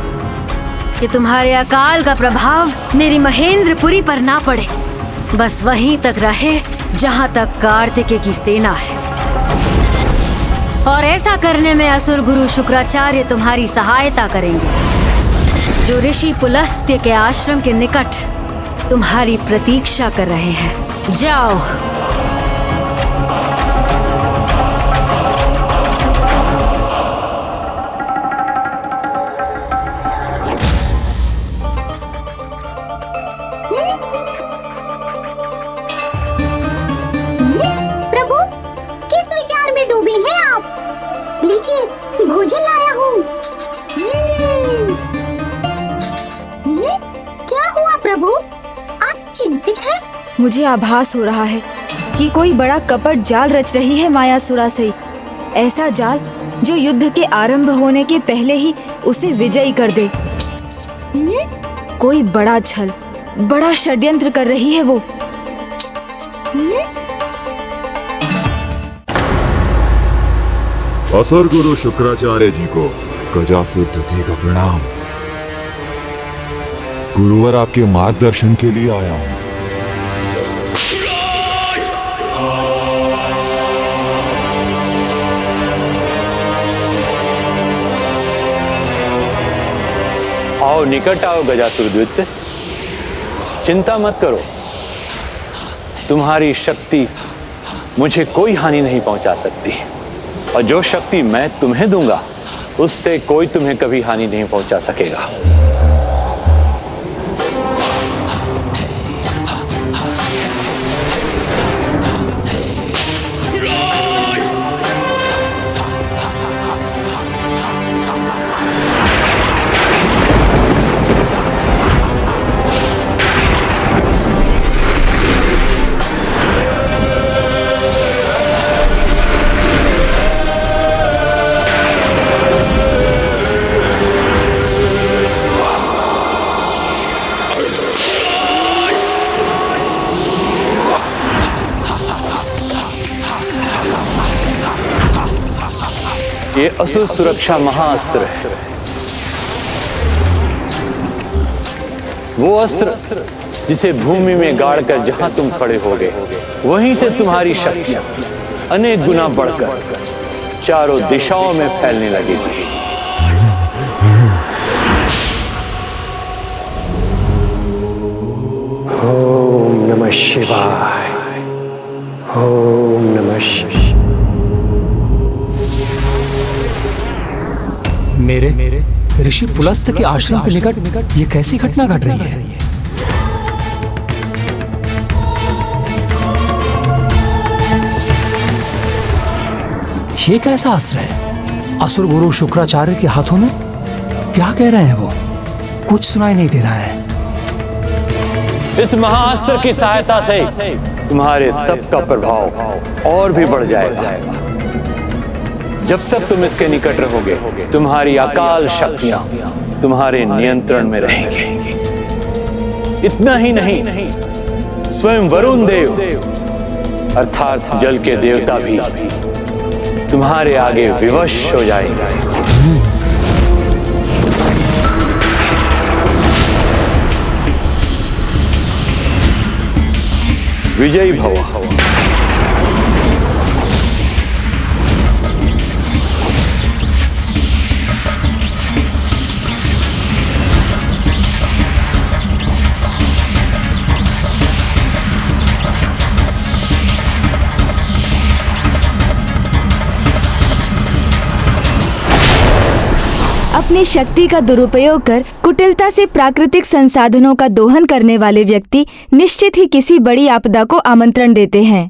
कि तुम्हारे अकाल का प्रभाव मेरी महेंद्रपुरी पर ना पड़े, बस वहीं तक रहे जहां तक कार्तिकेय की सेना है। और ऐसा करने में असुर गुरु शुक्राचार्य तुम्हारी सहायता करेंगे, जो ऋषि पुलस्त्य के आश्रम के निकट तुम्हारी प्रतीक्षा कर रहे हैं। जाओ। प्रभु, किस विचार में डूबे हैं आप? लीजिए, भोजन लाया हूँ। क्या हुआ प्रभु, आप चिंतित हैं? मुझे आभास हो रहा है कि कोई बड़ा कपट जाल रच रही है मायासुरा से। ऐसा जाल जो युद्ध के आरंभ होने के पहले ही उसे विजयी कर दे। कोई बड़ा छल, बड़ा षड्यंत्र कर रही है वो। असुर गुरु शुक्राचार्य जी को गजासुर द्वितीय का प्रणाम। गुरुवर, आपके मार्गदर्शन के लिए आया हूँ। आओ निकट आओ गजासुर द्वित्य, चिंता मत करो, तुम्हारी शक्ति मुझे कोई हानि नहीं पहुंचा सकती, और जो शक्ति मैं तुम्हें दूंगा उससे कोई तुम्हें कभी हानि नहीं पहुंचा सकेगा। ये असुर सुरक्षा महाअस्त्र है, वो अस्त्र जिसे भूमि में गाड़कर जहां तुम खड़े होगे वहीं से तुम्हारी शक्तियां अनेक गुना बढ़कर चारों दिशाओं में फैलने लगेगी। ओम नमः शिवाय, ओम नमः शिवाय। मेरे ऋषि पुलस्त के आश्रम के निकट ये कैसी घटना घट रही है? ये कैसा अस्त्र है? असुर गुरु शुक्राचार्य के हाथों में? क्या कह रहे हैं वो? कुछ सुनाई नहीं दे रहा है। इस महाअस्त्र की सहायता से तुम्हारे तप का प्रभाव और भी बढ़ जाएगा। जब तक तुम इसके निकट रहोगे तुम्हारी अकाल शक्तियां तुम्हारे नियंत्रण में रहेंगी। इतना ही नहीं, स्वयं वरुण देव अर्थात जल के देवता भी तुम्हारे आगे विवश हो जाएंगे। विजयी भव। अपनी शक्ति का दुरुपयोग कर कुटिलता से प्राकृतिक संसाधनों का दोहन करने वाले व्यक्ति निश्चित ही किसी बड़ी आपदा को आमंत्रण देते हैं।